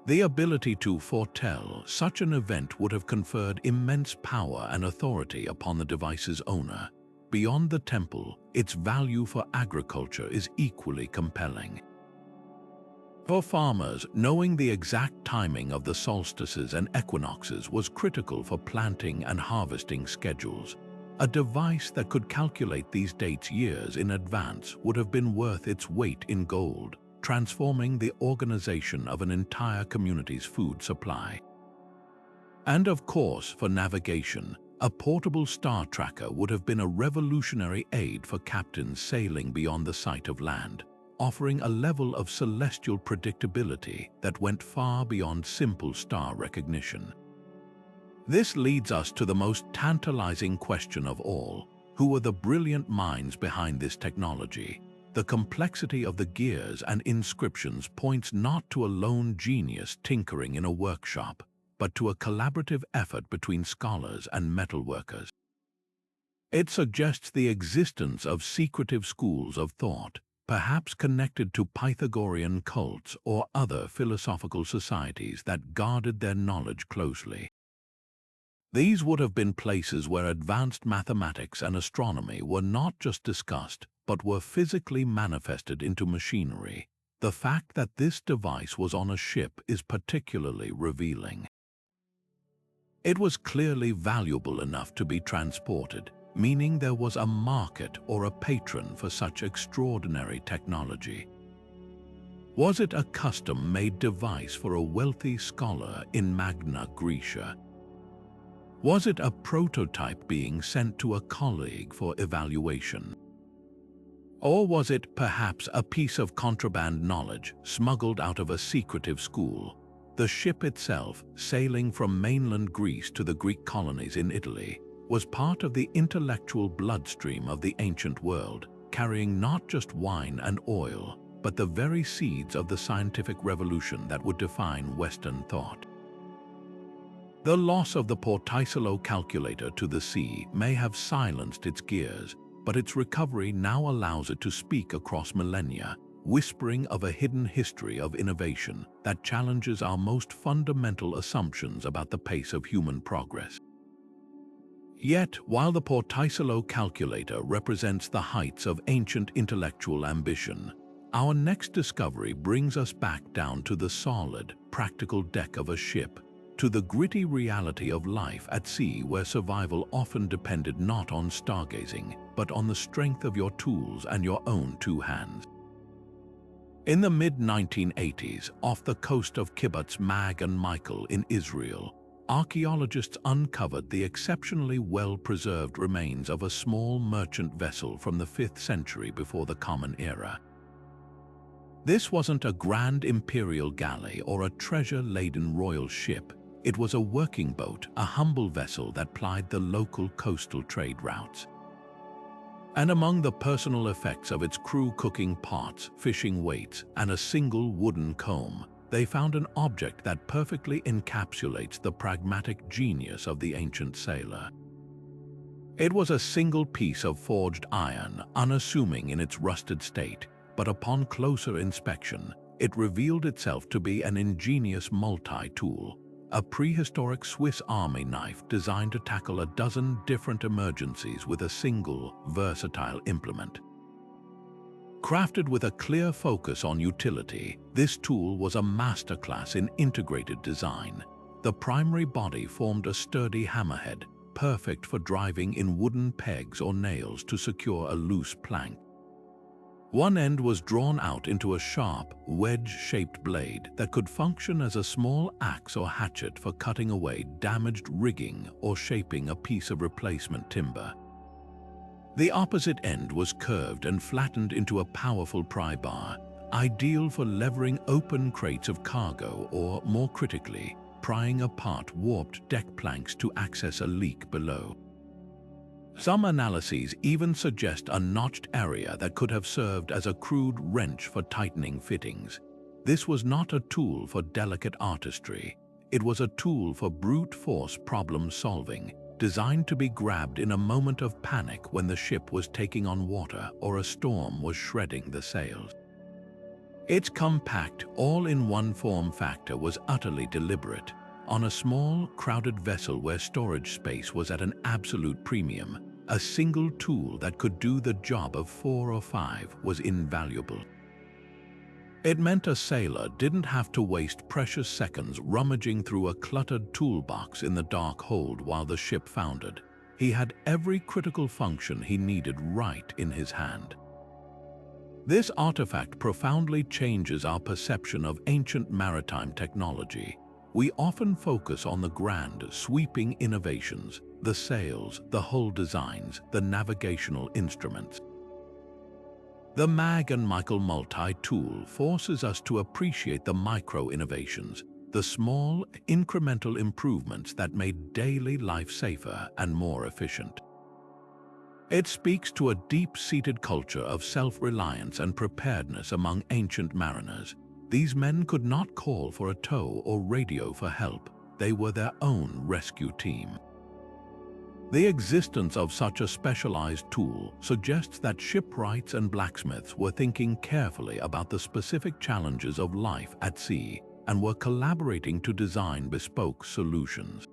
The ability to foretell such an event would have conferred immense power and authority upon the device's owner. Beyond the temple, its value for agriculture is equally compelling. For farmers, knowing the exact timing of the solstices and equinoxes was critical for planting and harvesting schedules. A device that could calculate these dates years in advance would have been worth its weight in gold, transforming the organization of an entire community's food supply. And of course, for navigation, a portable star tracker would have been a revolutionary aid for captains sailing beyond the sight of land, offering a level of celestial predictability that went far beyond simple star recognition. This leads us to the most tantalizing question of all: who were the brilliant minds behind this technology? The complexity of the gears and inscriptions points not to a lone genius tinkering in a workshop, but to a collaborative effort between scholars and metalworkers. It suggests the existence of secretive schools of thought, perhaps connected to Pythagorean cults or other philosophical societies that guarded their knowledge closely. These would have been places where advanced mathematics and astronomy were not just discussed, but were physically manifested into machinery. The fact that this device was on a ship is particularly revealing. It was clearly valuable enough to be transported, meaning there was a market or a patron for such extraordinary technology. Was it a custom-made device for a wealthy scholar in Magna Graecia? Was it a prototype being sent to a colleague for evaluation? Or was it perhaps a piece of contraband knowledge smuggled out of a secretive school? The ship itself, sailing from mainland Greece to the Greek colonies in Italy, was part of the intellectual bloodstream of the ancient world, carrying not just wine and oil, but the very seeds of the scientific revolution that would define Western thought. The loss of the Portaisolo calculator to the sea may have silenced its gears, but its recovery now allows it to speak across millennia, whispering of a hidden history of innovation that challenges our most fundamental assumptions about the pace of human progress. Yet, while the Portaisolo calculator represents the heights of ancient intellectual ambition, our next discovery brings us back down to the solid, practical deck of a ship, to the gritty reality of life at sea, where survival often depended not on stargazing, but on the strength of your tools and your own two hands. In the mid-1980s, off the coast of Kibbutz Mag and Michael in Israel, archaeologists uncovered the exceptionally well-preserved remains of a small merchant vessel from the 5th century before the Common Era. This wasn't a grand imperial galley or a treasure-laden royal ship. It was a working boat, a humble vessel that plied the local coastal trade routes. And among the personal effects of its crew, cooking pots, fishing weights, and a single wooden comb, they found an object that perfectly encapsulates the pragmatic genius of the ancient sailor. It was a single piece of forged iron, unassuming in its rusted state, but upon closer inspection, it revealed itself to be an ingenious multi-tool, a prehistoric Swiss Army knife designed to tackle a dozen different emergencies with a single, versatile implement. Crafted with a clear focus on utility, this tool was a masterclass in integrated design. The primary body formed a sturdy hammerhead, perfect for driving in wooden pegs or nails to secure a loose plank. One end was drawn out into a sharp, wedge-shaped blade that could function as a small axe or hatchet for cutting away damaged rigging or shaping a piece of replacement timber. The opposite end was curved and flattened into a powerful pry bar, ideal for levering open crates of cargo or, more critically, prying apart warped deck planks to access a leak below. Some analyses even suggest a notched area that could have served as a crude wrench for tightening fittings. This was not a tool for delicate artistry. It was a tool for brute force problem solving, designed to be grabbed in a moment of panic when the ship was taking on water or a storm was shredding the sails. Its compact, all-in-one form factor was utterly deliberate. On a small, crowded vessel where storage space was at an absolute premium, a single tool that could do the job of 4 or 5 was invaluable. It meant a sailor didn't have to waste precious seconds rummaging through a cluttered toolbox in the dark hold while the ship foundered. He had every critical function he needed right in his hand. This artifact profoundly changes our perception of ancient maritime technology. We often focus on the grand, sweeping innovations, the sails, the hull designs, the navigational instruments. The Mag and Michael multi-tool forces us to appreciate the micro-innovations, the small, incremental improvements that made daily life safer and more efficient. It speaks to a deep-seated culture of self-reliance and preparedness among ancient mariners. These men could not call for a tow or radio for help. They were their own rescue team. The existence of such a specialized tool suggests that shipwrights and blacksmiths were thinking carefully about the specific challenges of life at sea and were collaborating to design bespoke solutions.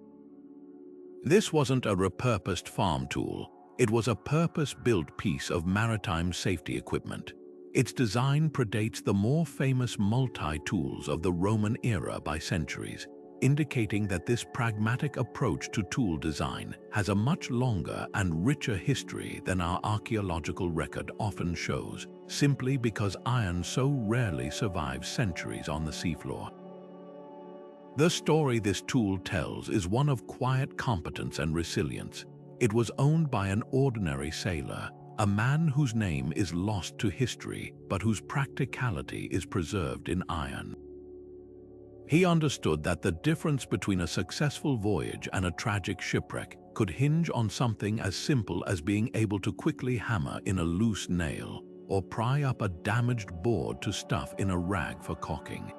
This wasn't a repurposed farm tool. It was a purpose-built piece of maritime safety equipment. Its design predates the more famous multi-tools of the Roman era by centuries, indicating that this pragmatic approach to tool design has a much longer and richer history than our archaeological record often shows, simply because iron so rarely survives centuries on the seafloor. The story this tool tells is one of quiet competence and resilience. It was owned by an ordinary sailor, a man whose name is lost to history, but whose practicality is preserved in iron. He understood that the difference between a successful voyage and a tragic shipwreck could hinge on something as simple as being able to quickly hammer in a loose nail or pry up a damaged board to stuff in a rag for caulking.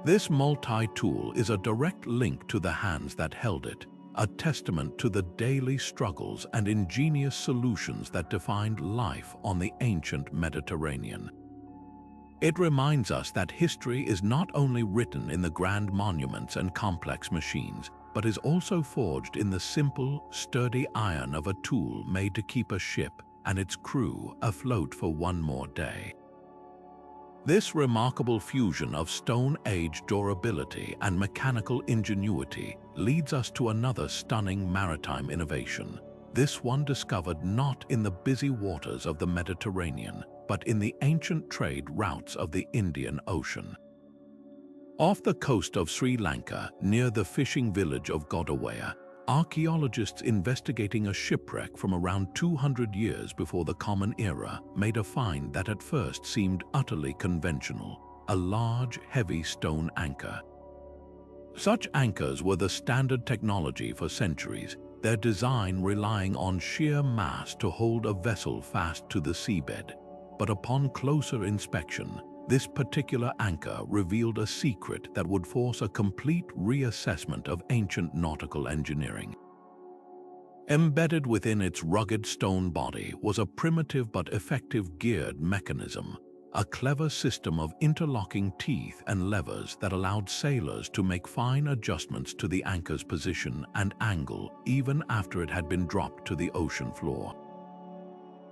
This multi-tool is a direct link to the hands that held it, a testament to the daily struggles and ingenious solutions that defined life on the ancient Mediterranean. It reminds us that history is not only written in the grand monuments and complex machines, but is also forged in the simple, sturdy iron of a tool made to keep a ship and its crew afloat for one more day. This remarkable fusion of Stone Age durability and mechanical ingenuity leads us to another stunning maritime innovation, this one discovered not in the busy waters of the Mediterranean, but in the ancient trade routes of the Indian Ocean. Off the coast of Sri Lanka, near the fishing village of Godawaya, archaeologists investigating a shipwreck from around 200 years before the Common Era made a find that at first seemed utterly conventional, a large, heavy stone anchor. Such anchors were the standard technology for centuries, their design relying on sheer mass to hold a vessel fast to the seabed. But upon closer inspection, this particular anchor revealed a secret that would force a complete reassessment of ancient nautical engineering. Embedded within its rugged stone body was a primitive but effective geared mechanism, a clever system of interlocking teeth and levers that allowed sailors to make fine adjustments to the anchor's position and angle even after it had been dropped to the ocean floor.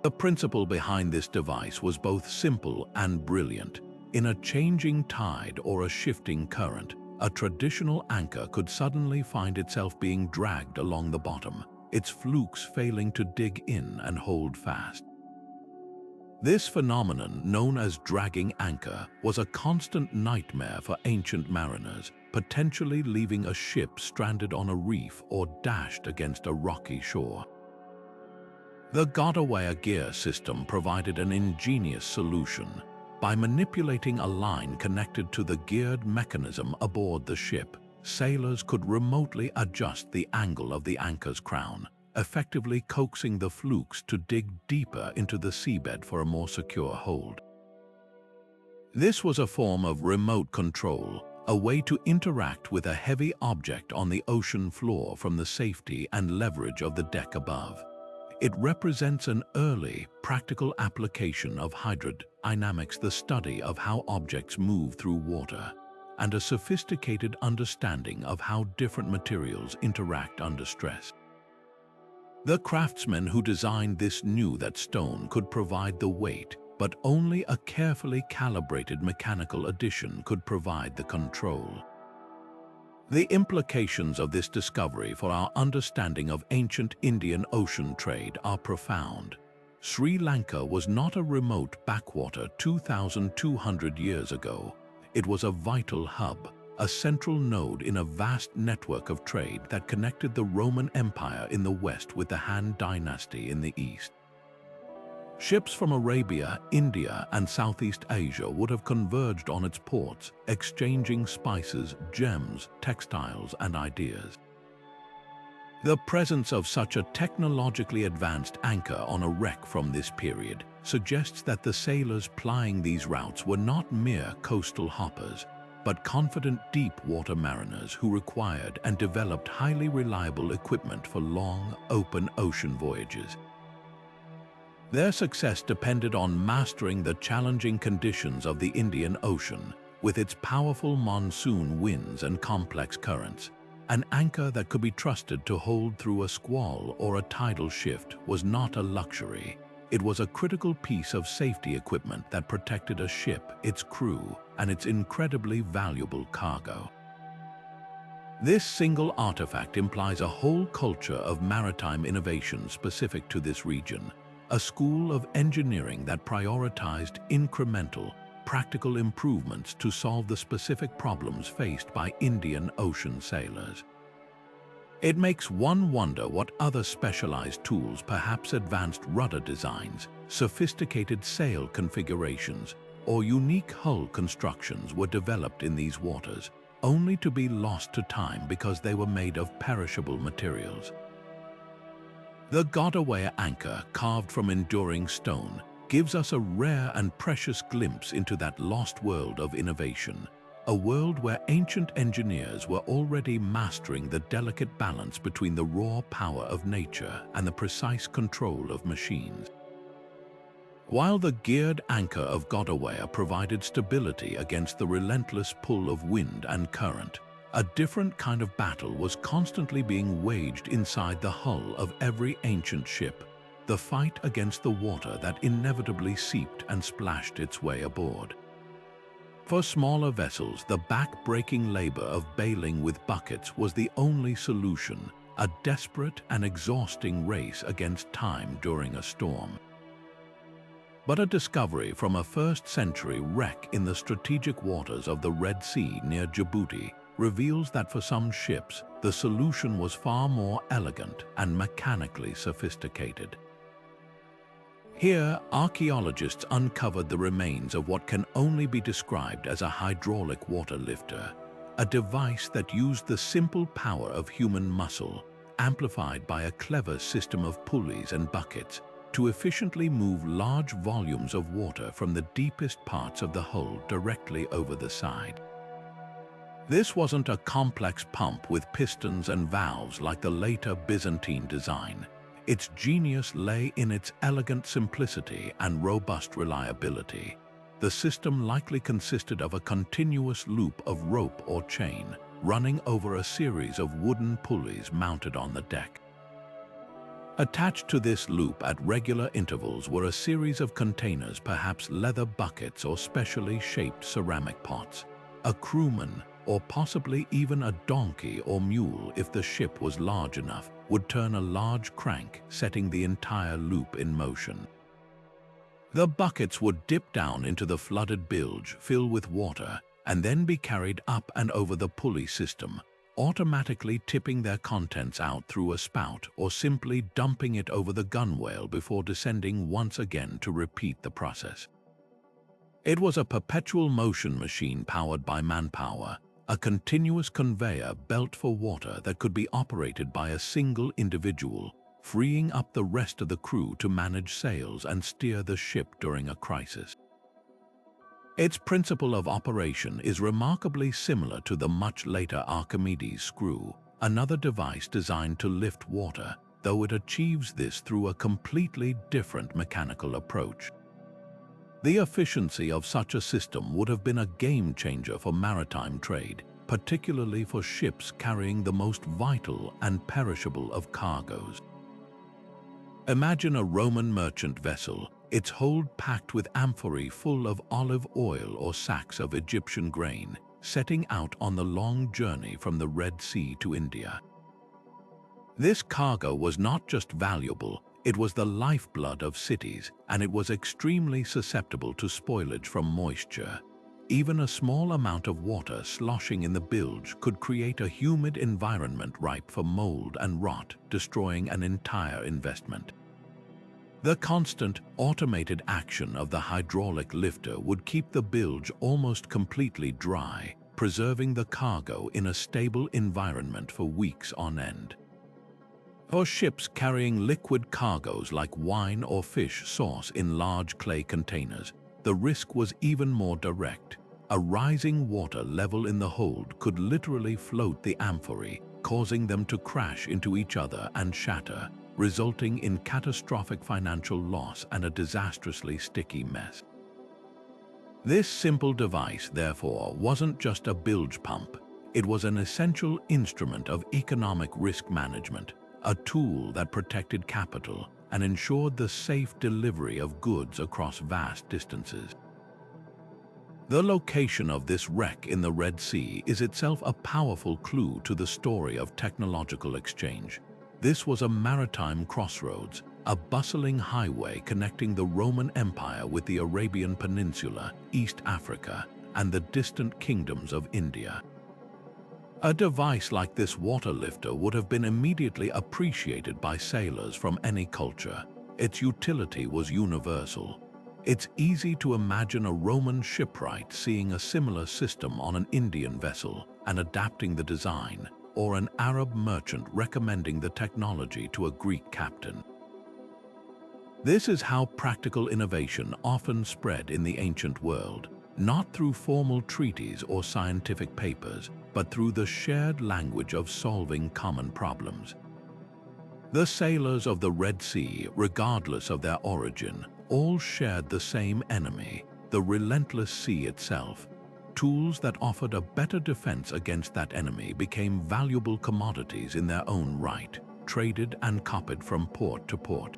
The principle behind this device was both simple and brilliant. In a changing tide or a shifting current, a traditional anchor could suddenly find itself being dragged along the bottom, its flukes failing to dig in and hold fast. This phenomenon, known as dragging anchor, was a constant nightmare for ancient mariners, potentially leaving a ship stranded on a reef or dashed against a rocky shore. The Godawaya gear system provided an ingenious solution. By manipulating a line connected to the geared mechanism aboard the ship, sailors could remotely adjust the angle of the anchor's crown, effectively coaxing the flukes to dig deeper into the seabed for a more secure hold. This was a form of remote control, a way to interact with a heavy object on the ocean floor from the safety and leverage of the deck above. It represents an early, practical application of hydrodynamics, the study of how objects move through water, and a sophisticated understanding of how different materials interact under stress. The craftsmen who designed this knew that stone could provide the weight, but only a carefully calibrated mechanical addition could provide the control. The implications of this discovery for our understanding of ancient Indian Ocean trade are profound. Sri Lanka was not a remote backwater 2,200 years ago. It was a vital hub, a central node in a vast network of trade that connected the Roman Empire in the west with the Han Dynasty in the east. Ships from Arabia, India, and Southeast Asia would have converged on its ports, exchanging spices, gems, textiles, and ideas. The presence of such a technologically advanced anchor on a wreck from this period suggests that the sailors plying these routes were not mere coastal hoppers, but confident deep-water mariners who required and developed highly reliable equipment for long, open ocean voyages. Their success depended on mastering the challenging conditions of the Indian Ocean, with its powerful monsoon winds and complex currents. An anchor that could be trusted to hold through a squall or a tidal shift was not a luxury. It was a critical piece of safety equipment that protected a ship, its crew, and its incredibly valuable cargo. This single artifact implies a whole culture of maritime innovation specific to this region, a school of engineering that prioritized incremental, practical improvements to solve the specific problems faced by Indian Ocean sailors. It makes one wonder what other specialized tools, perhaps advanced rudder designs, sophisticated sail configurations, or unique hull constructions were developed in these waters, only to be lost to time because they were made of perishable materials. The Godaway anchor, carved from enduring stone, gives us a rare and precious glimpse into that lost world of innovation, a world where ancient engineers were already mastering the delicate balance between the raw power of nature and the precise control of machines. While the geared anchor of Godaway provided stability against the relentless pull of wind and current, a different kind of battle was constantly being waged inside the hull of every ancient ship, the fight against the water that inevitably seeped and splashed its way aboard. For smaller vessels, the back-breaking labor of bailing with buckets was the only solution, a desperate and exhausting race against time during a storm. But a discovery from a first-century wreck in the strategic waters of the Red Sea near Djibouti reveals that for some ships, the solution was far more elegant and mechanically sophisticated. Here, archaeologists uncovered the remains of what can only be described as a hydraulic water lifter, a device that used the simple power of human muscle, amplified by a clever system of pulleys and buckets, to efficiently move large volumes of water from the deepest parts of the hull directly over the side. This wasn't a complex pump with pistons and valves like the later Byzantine design. Its genius lay in its elegant simplicity and robust reliability. The system likely consisted of a continuous loop of rope or chain running over a series of wooden pulleys mounted on the deck. Attached to this loop at regular intervals were a series of containers, perhaps leather buckets or specially shaped ceramic pots. A crewman, or possibly even a donkey or mule if the ship was large enough, would turn a large crank, setting the entire loop in motion. The buckets would dip down into the flooded bilge, fill with water, and then be carried up and over the pulley system, automatically tipping their contents out through a spout or simply dumping it over the gunwale before descending once again to repeat the process. It was a perpetual motion machine powered by manpower, a continuous conveyor belt for water that could be operated by a single individual, freeing up the rest of the crew to manage sails and steer the ship during a crisis. Its principle of operation is remarkably similar to the much later Archimedes screw, another device designed to lift water, though it achieves this through a completely different mechanical approach. The efficiency of such a system would have been a game-changer for maritime trade, particularly for ships carrying the most vital and perishable of cargoes. Imagine a Roman merchant vessel, its hold packed with amphorae full of olive oil or sacks of Egyptian grain, setting out on the long journey from the Red Sea to India. This cargo was not just valuable, it was the lifeblood of cities, and it was extremely susceptible to spoilage from moisture. Even a small amount of water sloshing in the bilge could create a humid environment ripe for mold and rot, destroying an entire investment. The constant, automated action of the hydraulic lifter would keep the bilge almost completely dry, preserving the cargo in a stable environment for weeks on end. For ships carrying liquid cargoes like wine or fish sauce in large clay containers, the risk was even more direct. A rising water level in the hold could literally float the amphorae, causing them to crash into each other and shatter, resulting in catastrophic financial loss and a disastrously sticky mess. This simple device, therefore, wasn't just a bilge pump. It was an essential instrument of economic risk management, a tool that protected capital and ensured the safe delivery of goods across vast distances. The location of this wreck in the Red Sea is itself a powerful clue to the story of technological exchange. This was a maritime crossroads, a bustling highway connecting the Roman Empire with the Arabian Peninsula, East Africa, and the distant kingdoms of India. A device like this waterlifter would have been immediately appreciated by sailors from any culture. Its utility was universal. It's easy to imagine a Roman shipwright seeing a similar system on an Indian vessel and adapting the design, or an Arab merchant recommending the technology to a Greek captain. This is how practical innovation often spread in the ancient world, not through formal treaties or scientific papers, but through the shared language of solving common problems. The sailors of the Red Sea, regardless of their origin, all shared the same enemy, the relentless sea itself. Tools that offered a better defense against that enemy became valuable commodities in their own right, traded and copied from port to port.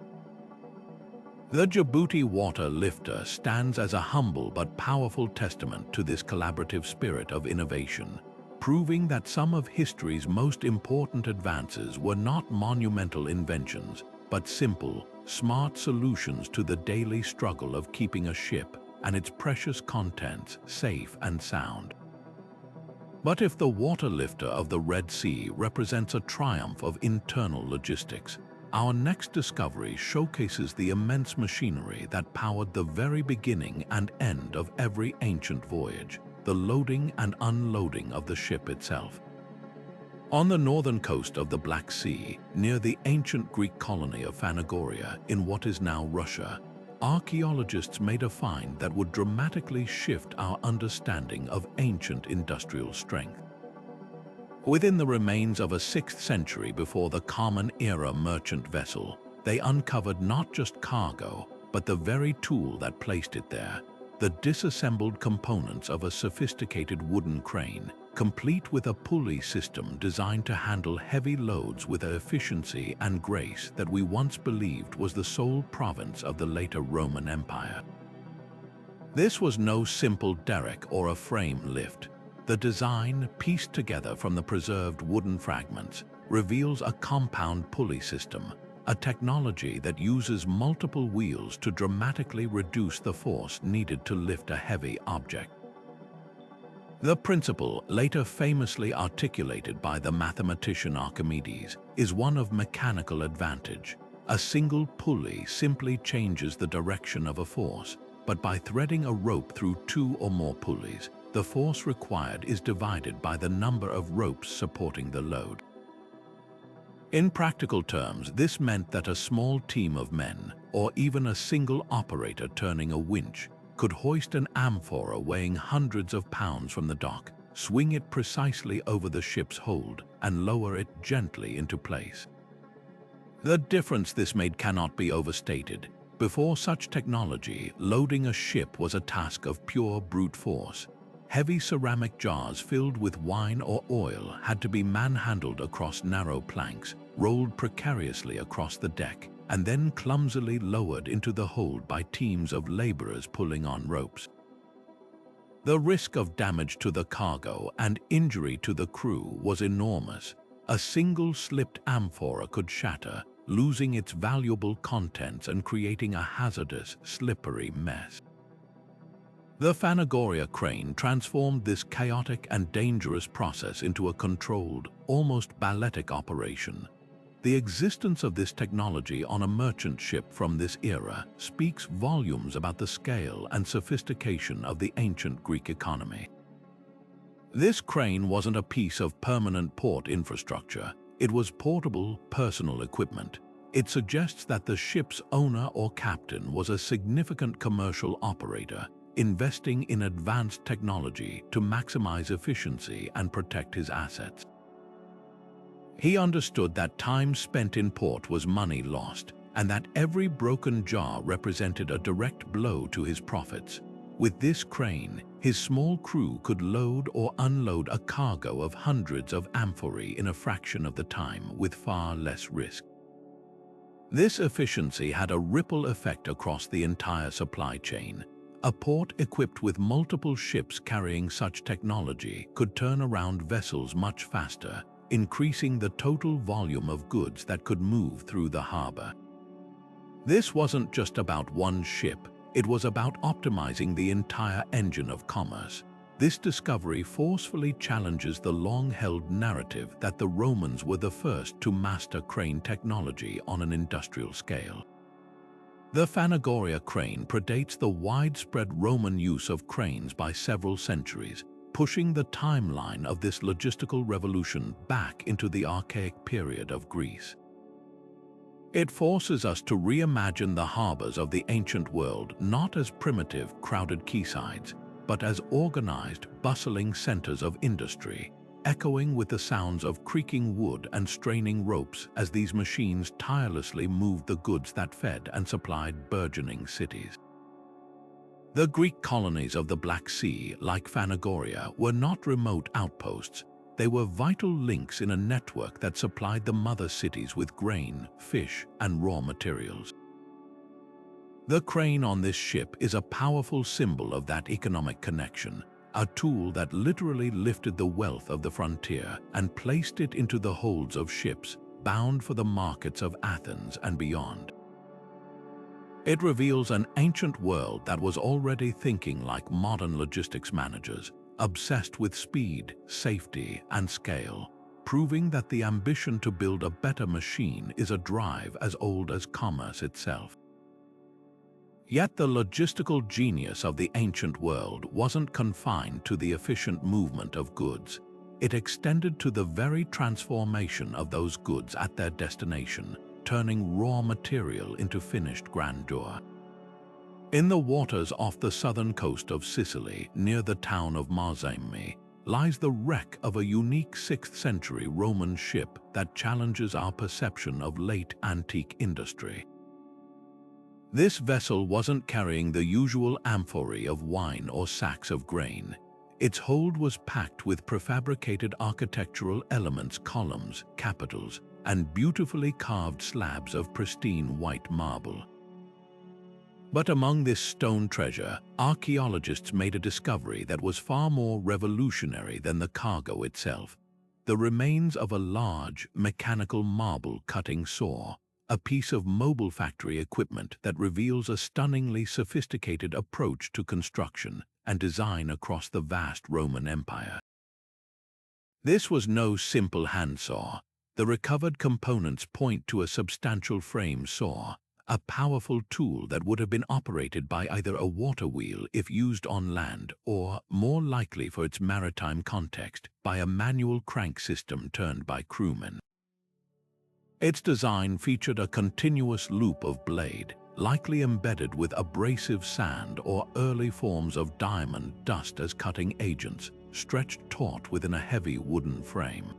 The Djibouti water lifter stands as a humble but powerful testament to this collaborative spirit of innovation, proving that some of history's most important advances were not monumental inventions, but simple, smart solutions to the daily struggle of keeping a ship and its precious contents safe and sound. But if the water lifter of the Red Sea represents a triumph of internal logistics, our next discovery showcases the immense machinery that powered the very beginning and end of every ancient voyage, the loading and unloading of the ship itself. On the northern coast of the Black Sea, near the ancient Greek colony of Fanagoria in what is now Russia, archaeologists made a find that would dramatically shift our understanding of ancient industrial strength. Within the remains of a 6th century before the Common Era merchant vessel, they uncovered not just cargo, but the very tool that placed it there, the disassembled components of a sophisticated wooden crane, complete with a pulley system designed to handle heavy loads with an efficiency and grace that we once believed was the sole province of the later Roman Empire. This was no simple derrick or a frame lift. The design, pieced together from the preserved wooden fragments, reveals a compound pulley system, a technology that uses multiple wheels to dramatically reduce the force needed to lift a heavy object. The principle, later famously articulated by the mathematician Archimedes, is one of mechanical advantage. A single pulley simply changes the direction of a force, but by threading a rope through 2 or more pulleys, the force required is divided by the number of ropes supporting the load. In practical terms, this meant that a small team of men, or even a single operator turning a winch, could hoist an amphora weighing hundreds of pounds from the dock, swing it precisely over the ship's hold, and lower it gently into place. The difference this made cannot be overstated. Before such technology, loading a ship was a task of pure brute force. Heavy ceramic jars filled with wine or oil had to be manhandled across narrow planks, rolled precariously across the deck, and then clumsily lowered into the hold by teams of laborers pulling on ropes. The risk of damage to the cargo and injury to the crew was enormous. A single slipped amphora could shatter, losing its valuable contents and creating a hazardous, slippery mess. The Fanagoria crane transformed this chaotic and dangerous process into a controlled, almost balletic operation. The existence of this technology on a merchant ship from this era speaks volumes about the scale and sophistication of the ancient Greek economy. This crane wasn't a piece of permanent port infrastructure. It was portable, personal equipment. It suggests that the ship's owner or captain was a significant commercial operator, investing in advanced technology to maximize efficiency and protect his assets. He understood that time spent in port was money lost, and that every broken jar represented a direct blow to his profits. With this crane, his small crew could load or unload a cargo of hundreds of amphorae in a fraction of the time with far less risk. This efficiency had a ripple effect across the entire supply chain. A port equipped with multiple ships carrying such technology could turn around vessels much faster, increasing the total volume of goods that could move through the harbor. This wasn't just about one ship, it was about optimizing the entire engine of commerce. This discovery forcefully challenges the long-held narrative that the Romans were the first to master crane technology on an industrial scale. The Fanagoria crane predates the widespread Roman use of cranes by several centuries, pushing the timeline of this logistical revolution back into the archaic period of Greece. It forces us to reimagine the harbors of the ancient world not as primitive, crowded quaysides, but as organized, bustling centers of industry, echoing with the sounds of creaking wood and straining ropes as these machines tirelessly moved the goods that fed and supplied burgeoning cities. The Greek colonies of the Black Sea, like Fanagoria, were not remote outposts. They were vital links in a network that supplied the mother cities with grain, fish, and raw materials. The crane on this ship is a powerful symbol of that economic connection, a tool that literally lifted the wealth of the frontier and placed it into the holds of ships bound for the markets of Athens and beyond. It reveals an ancient world that was already thinking like modern logistics managers, obsessed with speed, safety, and scale, proving that the ambition to build a better machine is a drive as old as commerce itself. Yet the logistical genius of the ancient world wasn't confined to the efficient movement of goods. It extended to the very transformation of those goods at their destination, turning raw material into finished grandeur. In the waters off the southern coast of Sicily, near the town of Marzame, lies the wreck of a unique 6th century Roman ship that challenges our perception of late antique industry. This vessel wasn't carrying the usual amphorae of wine or sacks of grain. Its hold was packed with prefabricated architectural elements, columns, capitals, and beautifully carved slabs of pristine white marble. But among this stone treasure, archaeologists made a discovery that was far more revolutionary than the cargo itself: the remains of a large, mechanical marble-cutting saw, a piece of mobile factory equipment that reveals a stunningly sophisticated approach to construction and design across the vast Roman Empire. This was no simple handsaw. The recovered components point to a substantial frame saw, a powerful tool that would have been operated by either a water wheel if used on land or, more likely for its maritime context, by a manual crank system turned by crewmen. Its design featured a continuous loop of blade, likely embedded with abrasive sand or early forms of diamond dust as cutting agents, stretched taut within a heavy wooden frame.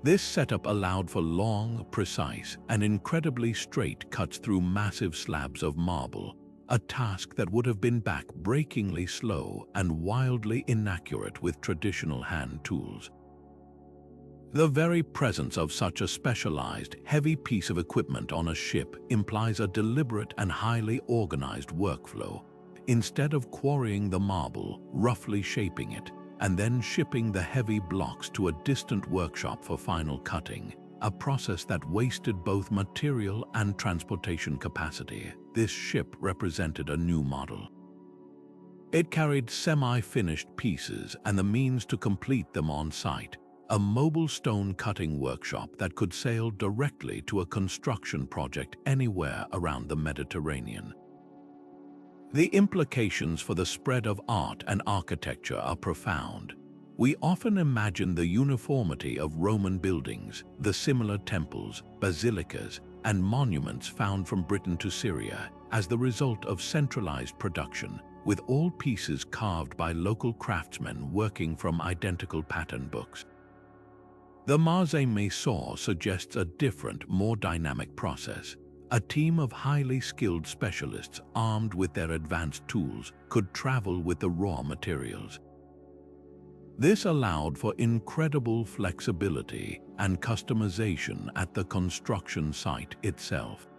This setup allowed for long, precise, and incredibly straight cuts through massive slabs of marble, a task that would have been back-breakingly slow and wildly inaccurate with traditional hand tools. The very presence of such a specialized, heavy piece of equipment on a ship implies a deliberate and highly organized workflow. Instead of quarrying the marble, roughly shaping it, and then shipping the heavy blocks to a distant workshop for final cutting, a process that wasted both material and transportation capacity, this ship represented a new model. It carried semi-finished pieces and the means to complete them on site, a mobile stone cutting workshop that could sail directly to a construction project anywhere around the Mediterranean. The implications for the spread of art and architecture are profound. We often imagine the uniformity of Roman buildings, the similar temples, basilicas, and monuments found from Britain to Syria as the result of centralized production, with all pieces carved by local craftsmen working from identical pattern books. The Maze-Maison suggests a different, more dynamic process. A team of highly skilled specialists armed with their advanced tools could travel with the raw materials. This allowed for incredible flexibility and customization at the construction site itself.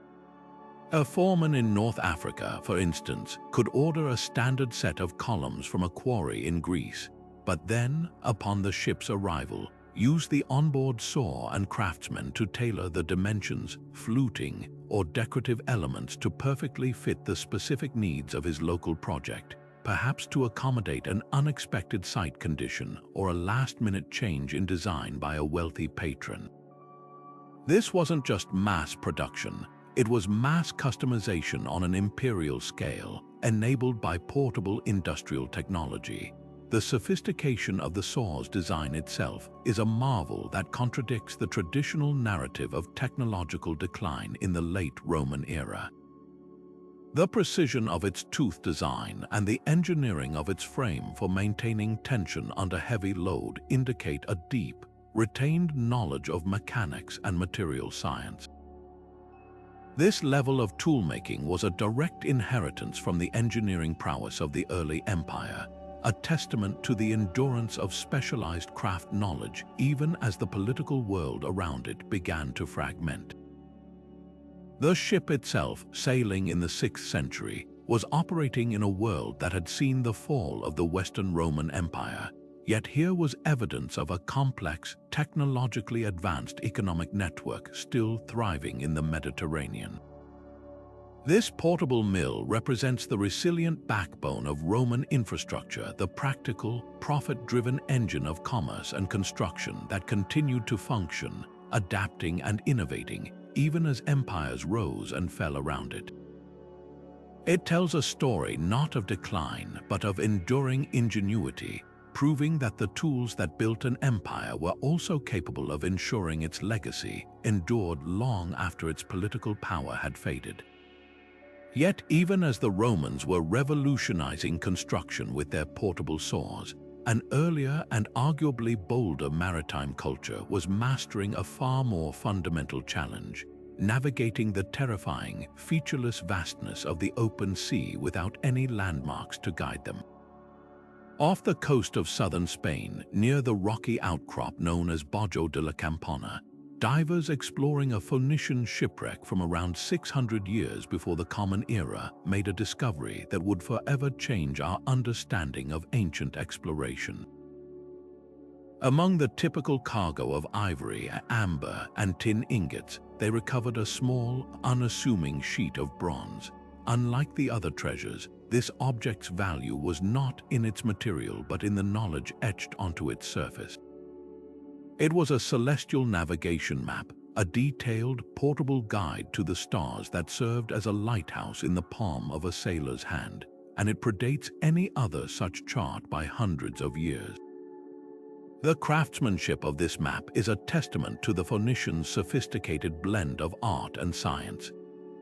A foreman in North Africa, for instance, could order a standard set of columns from a quarry in Greece, but then, upon the ship's arrival, use the onboard saw and craftsmen to tailor the dimensions, fluting, or decorative elements to perfectly fit the specific needs of his local project, perhaps to accommodate an unexpected site condition or a last-minute change in design by a wealthy patron. This wasn't just mass production, it was mass customization on an imperial scale, enabled by portable industrial technology. The sophistication of the saw's design itself is a marvel that contradicts the traditional narrative of technological decline in the late Roman era. The precision of its tooth design and the engineering of its frame for maintaining tension under heavy load indicate a deep, retained knowledge of mechanics and material science. This level of toolmaking was a direct inheritance from the engineering prowess of the early empire, a testament to the endurance of specialized craft knowledge even as the political world around it began to fragment. The ship itself, sailing in the 6th century, was operating in a world that had seen the fall of the Western Roman Empire, yet here was evidence of a complex, technologically advanced economic network still thriving in the Mediterranean. This portable mill represents the resilient backbone of Roman infrastructure, the practical, profit-driven engine of commerce and construction that continued to function, adapting and innovating, even as empires rose and fell around it. It tells a story not of decline, but of enduring ingenuity, proving that the tools that built an empire were also capable of ensuring its legacy endured long after its political power had faded. Yet even as the Romans were revolutionizing construction with their portable saws, an earlier and arguably bolder maritime culture was mastering a far more fundamental challenge, navigating the terrifying, featureless vastness of the open sea without any landmarks to guide them. Off the coast of southern Spain, near the rocky outcrop known as Bajo de la Campana, divers exploring a Phoenician shipwreck from around 600 years before the Common Era made a discovery that would forever change our understanding of ancient exploration. Among the typical cargo of ivory, amber, and tin ingots, they recovered a small, unassuming sheet of bronze. Unlike the other treasures, this object's value was not in its material but in the knowledge etched onto its surface. It was a celestial navigation map, a detailed, portable guide to the stars that served as a lighthouse in the palm of a sailor's hand, and it predates any other such chart by hundreds of years. The craftsmanship of this map is a testament to the Phoenicians' sophisticated blend of art and science.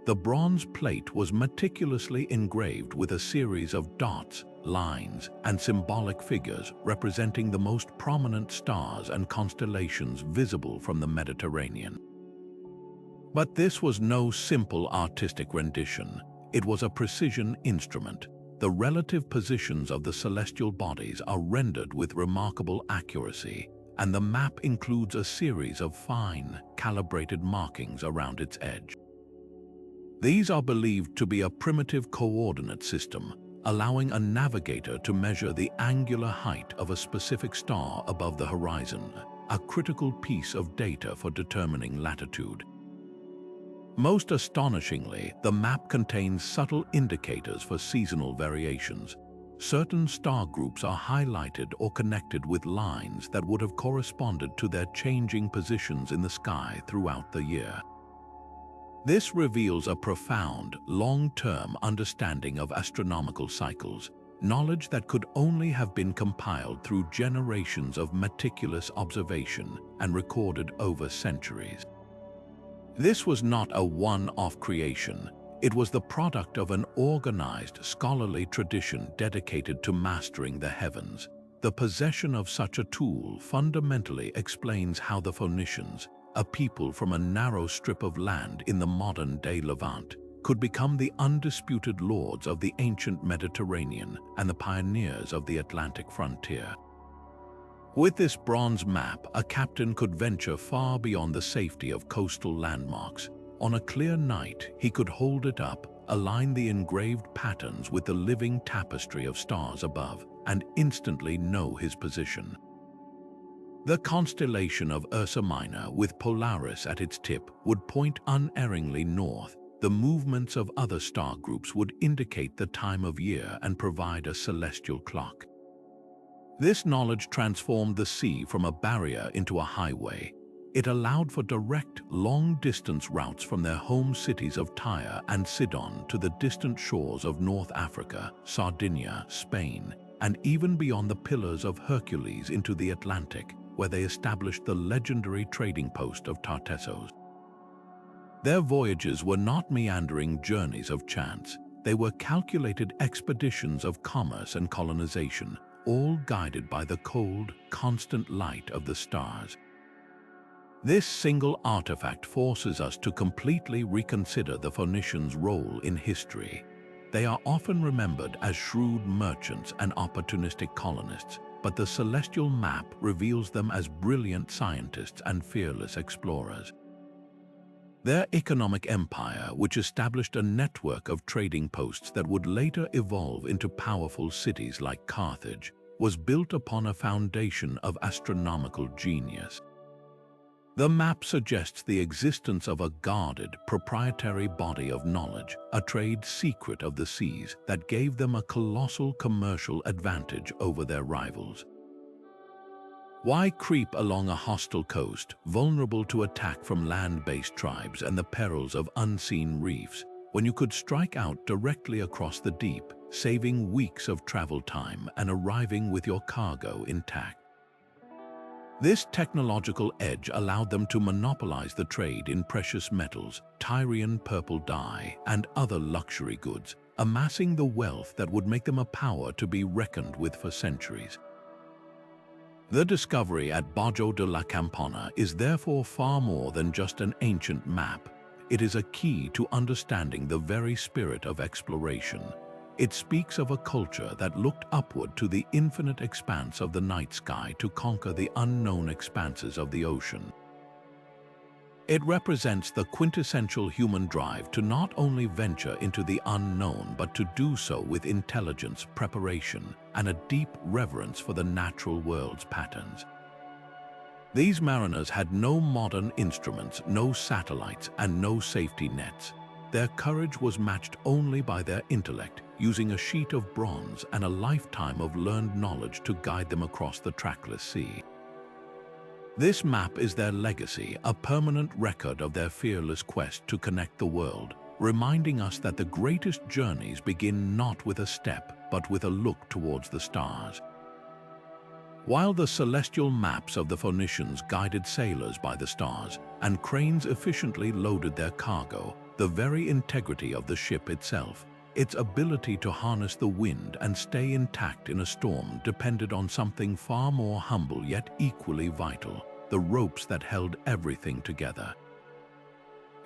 The bronze plate was meticulously engraved with a series of dots, lines, and symbolic figures representing the most prominent stars and constellations visible from the Mediterranean. But this was no simple artistic rendition. It was a precision instrument. The relative positions of the celestial bodies are rendered with remarkable accuracy, and the map includes a series of fine, calibrated markings around its edge. These are believed to be a primitive coordinate system, allowing a navigator to measure the angular height of a specific star above the horizon, a critical piece of data for determining latitude. Most astonishingly, the map contains subtle indicators for seasonal variations. Certain star groups are highlighted or connected with lines that would have corresponded to their changing positions in the sky throughout the year. This reveals a profound, long-term understanding of astronomical cycles, knowledge that could only have been compiled through generations of meticulous observation and recorded over centuries. This was not a one-off creation. It was the product of an organized, scholarly tradition dedicated to mastering the heavens. The possession of such a tool fundamentally explains how the Phoenicians, a people from a narrow strip of land in the modern-day Levant, could become the undisputed lords of the ancient Mediterranean and the pioneers of the Atlantic frontier. With this bronze map, a captain could venture far beyond the safety of coastal landmarks. On a clear night, he could hold it up, align the engraved patterns with the living tapestry of stars above, and instantly know his position. The constellation of Ursa Minor, with Polaris at its tip, would point unerringly north. The movements of other star groups would indicate the time of year and provide a celestial clock. This knowledge transformed the sea from a barrier into a highway. It allowed for direct, long-distance routes from their home cities of Tyre and Sidon to the distant shores of North Africa, Sardinia, Spain, and even beyond the Pillars of Hercules into the Atlantic, where they established the legendary trading post of Tartessos. Their voyages were not meandering journeys of chance. They were calculated expeditions of commerce and colonization, all guided by the cold, constant light of the stars. This single artifact forces us to completely reconsider the Phoenicians' role in history. They are often remembered as shrewd merchants and opportunistic colonists, but the celestial map reveals them as brilliant scientists and fearless explorers. Their economic empire, which established a network of trading posts that would later evolve into powerful cities like Carthage, was built upon a foundation of astronomical genius. The map suggests the existence of a guarded, proprietary body of knowledge, a trade secret of the seas that gave them a colossal commercial advantage over their rivals. Why creep along a hostile coast, vulnerable to attack from land-based tribes and the perils of unseen reefs, when you could strike out directly across the deep, saving weeks of travel time and arriving with your cargo intact? This technological edge allowed them to monopolize the trade in precious metals, Tyrian purple dye, and other luxury goods, amassing the wealth that would make them a power to be reckoned with for centuries. The discovery at Bajo de la Campana is therefore far more than just an ancient map. It is a key to understanding the very spirit of exploration. It speaks of a culture that looked upward to the infinite expanse of the night sky to conquer the unknown expanses of the ocean. It represents the quintessential human drive to not only venture into the unknown but to do so with intelligence, preparation, and a deep reverence for the natural world's patterns. These mariners had no modern instruments, no satellites, and no safety nets. Their courage was matched only by their intellect, using a sheet of bronze and a lifetime of learned knowledge to guide them across the trackless sea. This map is their legacy, a permanent record of their fearless quest to connect the world, reminding us that the greatest journeys begin not with a step, but with a look towards the stars. While the celestial maps of the Phoenicians guided sailors by the stars, and cranes efficiently loaded their cargo, the very integrity of the ship itself, its ability to harness the wind and stay intact in a storm, depended on something far more humble yet equally vital: the ropes that held everything together.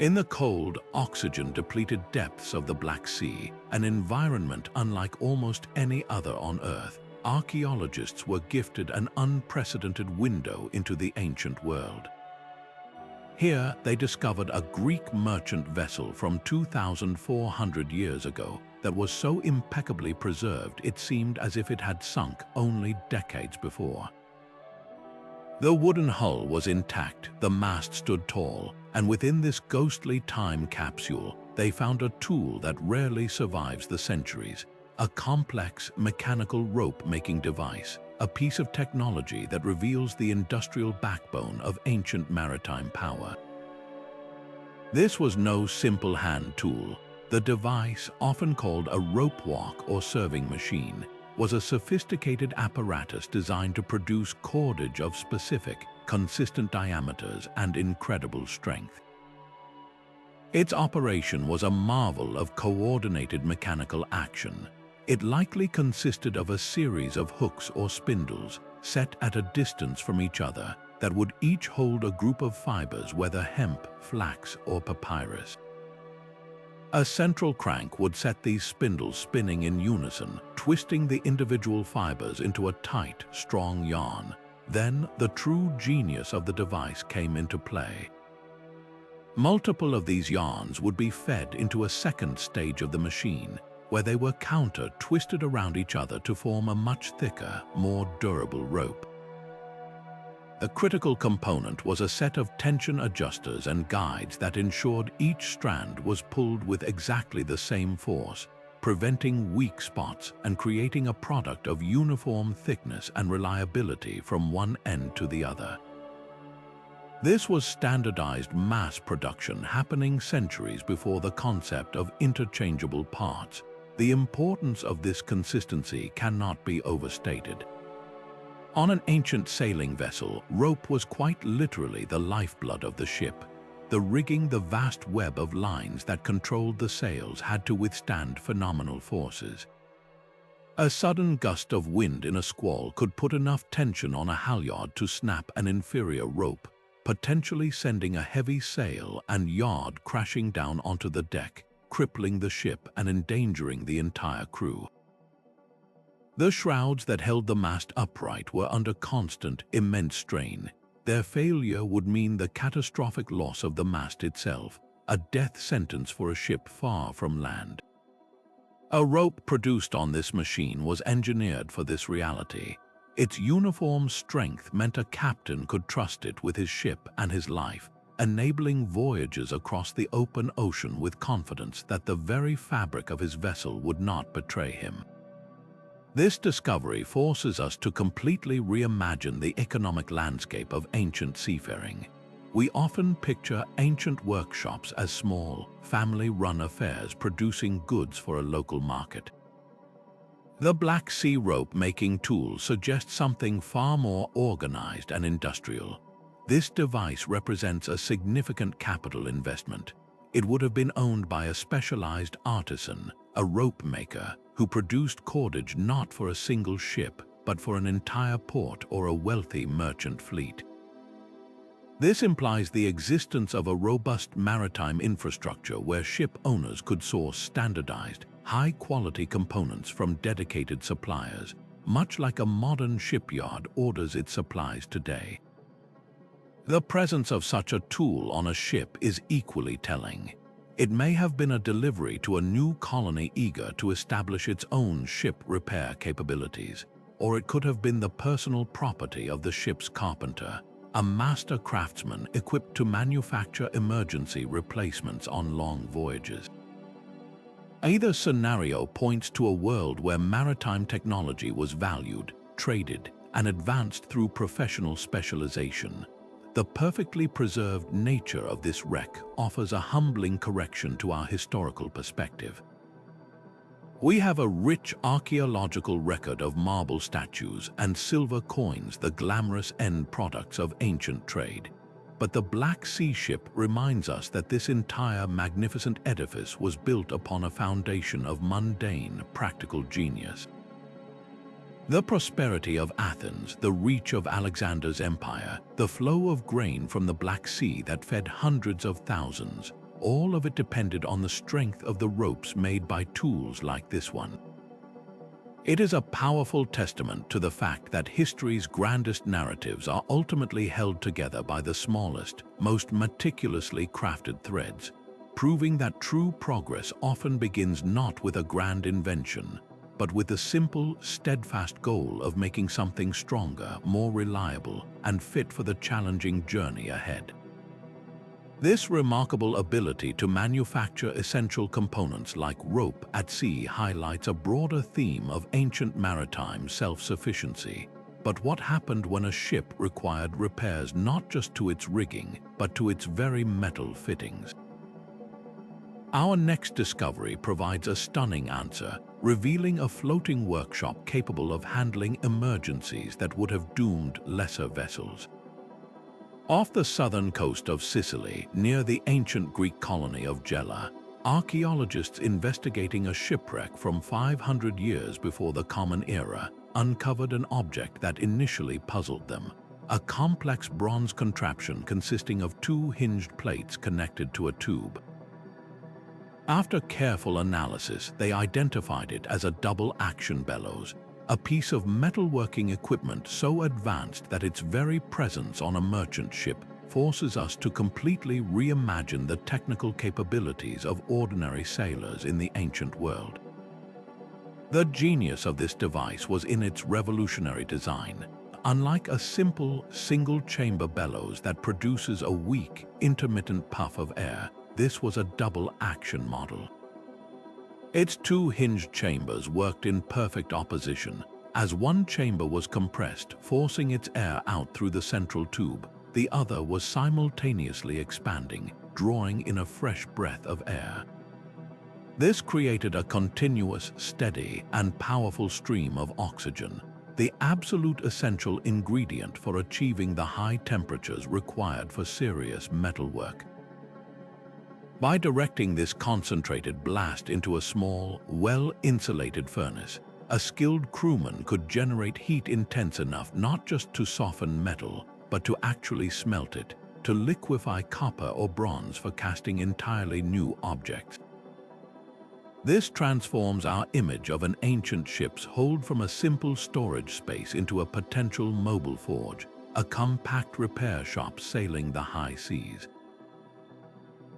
In the cold, oxygen-depleted depths of the Black Sea, an environment unlike almost any other on Earth, archaeologists were gifted an unprecedented window into the ancient world. Here, they discovered a Greek merchant vessel from 2,400 years ago that was so impeccably preserved it seemed as if it had sunk only decades before. The wooden hull was intact, the mast stood tall, and within this ghostly time capsule, they found a tool that rarely survives the centuries, a complex mechanical rope-making device, a piece of technology that reveals the industrial backbone of ancient maritime power. This was no simple hand tool. The device, often called a rope walk or serving machine, was a sophisticated apparatus designed to produce cordage of specific, consistent diameters and incredible strength. Its operation was a marvel of coordinated mechanical action. It likely consisted of a series of hooks or spindles set at a distance from each other that would each hold a group of fibers, whether hemp, flax, or papyrus. A central crank would set these spindles spinning in unison, twisting the individual fibers into a tight, strong yarn. Then the true genius of the device came into play. Multiple of these yarns would be fed into a second stage of the machine, where they were counter-twisted around each other to form a much thicker, more durable rope. The critical component was a set of tension adjusters and guides that ensured each strand was pulled with exactly the same force, preventing weak spots and creating a product of uniform thickness and reliability from one end to the other. This was standardized mass production happening centuries before the concept of interchangeable parts. The importance of this consistency cannot be overstated. On an ancient sailing vessel, rope was quite literally the lifeblood of the ship. The rigging, the vast web of lines that controlled the sails, had to withstand phenomenal forces. A sudden gust of wind in a squall could put enough tension on a halyard to snap an inferior rope, potentially sending a heavy sail and yard crashing down onto the deck, crippling the ship and endangering the entire crew. The shrouds that held the mast upright were under constant, immense strain. Their failure would mean the catastrophic loss of the mast itself, a death sentence for a ship far from land. A rope produced on this machine was engineered for this reality. Its uniform strength meant a captain could trust it with his ship and his life, enabling voyages across the open ocean with confidence that the very fabric of his vessel would not betray him. This discovery forces us to completely reimagine the economic landscape of ancient seafaring. We often picture ancient workshops as small, family-run affairs producing goods for a local market. The Black Sea rope-making tool suggests something far more organized and industrial. This device represents a significant capital investment. It would have been owned by a specialized artisan, a rope maker, who produced cordage not for a single ship, but for an entire port or a wealthy merchant fleet. This implies the existence of a robust maritime infrastructure where ship owners could source standardized, high-quality components from dedicated suppliers, much like a modern shipyard orders its supplies today. The presence of such a tool on a ship is equally telling. It may have been a delivery to a new colony eager to establish its own ship repair capabilities, or it could have been the personal property of the ship's carpenter, a master craftsman equipped to manufacture emergency replacements on long voyages. Either scenario points to a world where maritime technology was valued, traded, and advanced through professional specialization. The perfectly preserved nature of this wreck offers a humbling correction to our historical perspective. We have a rich archaeological record of marble statues and silver coins, the glamorous end products of ancient trade. But the Black Sea ship reminds us that this entire magnificent edifice was built upon a foundation of mundane, practical genius. The prosperity of Athens, the reach of Alexander's empire, the flow of grain from the Black Sea that fed hundreds of thousands, all of it depended on the strength of the ropes made by tools like this one. It is a powerful testament to the fact that history's grandest narratives are ultimately held together by the smallest, most meticulously crafted threads, proving that true progress often begins not with a grand invention, but with the simple, steadfast goal of making something stronger, more reliable, and fit for the challenging journey ahead. This remarkable ability to manufacture essential components like rope at sea highlights a broader theme of ancient maritime self-sufficiency. But what happened when a ship required repairs not just to its rigging, but to its very metal fittings? Our next discovery provides a stunning answer, revealing a floating workshop capable of handling emergencies that would have doomed lesser vessels. Off the southern coast of Sicily, near the ancient Greek colony of Jela, archaeologists investigating a shipwreck from 500 years before the Common Era uncovered an object that initially puzzled them: a complex bronze contraption consisting of two hinged plates connected to a tube. After careful analysis, they identified it as a double-action bellows, a piece of metalworking equipment so advanced that its very presence on a merchant ship forces us to completely reimagine the technical capabilities of ordinary sailors in the ancient world. The genius of this device was in its revolutionary design. Unlike a simple, single-chamber bellows that produces a weak, intermittent puff of air, this was a double-action model. Its two hinged chambers worked in perfect opposition. As one chamber was compressed, forcing its air out through the central tube, the other was simultaneously expanding, drawing in a fresh breath of air. This created a continuous, steady, and powerful stream of oxygen, the absolute essential ingredient for achieving the high temperatures required for serious metalwork. By directing this concentrated blast into a small, well-insulated furnace, a skilled crewman could generate heat intense enough not just to soften metal, but to actually smelt it, to liquefy copper or bronze for casting entirely new objects. This transforms our image of an ancient ship's hold from a simple storage space into a potential mobile forge, a compact repair shop sailing the high seas.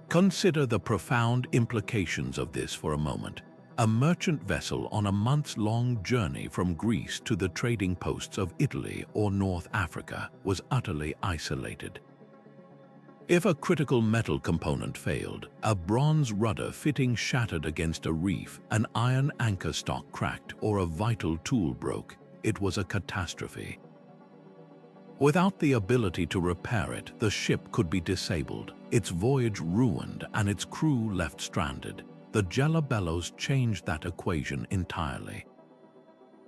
Consider the profound implications of this for a moment. A merchant vessel on a months-long journey from Greece to the trading posts of Italy or North Africa was utterly isolated. If a critical metal component failed, a bronze rudder fitting shattered against a reef, an iron anchor stock cracked, or a vital tool broke, it was a catastrophe. Without the ability to repair it, the ship could be disabled, its voyage ruined, and its crew left stranded. The Jela Bellows changed that equation entirely.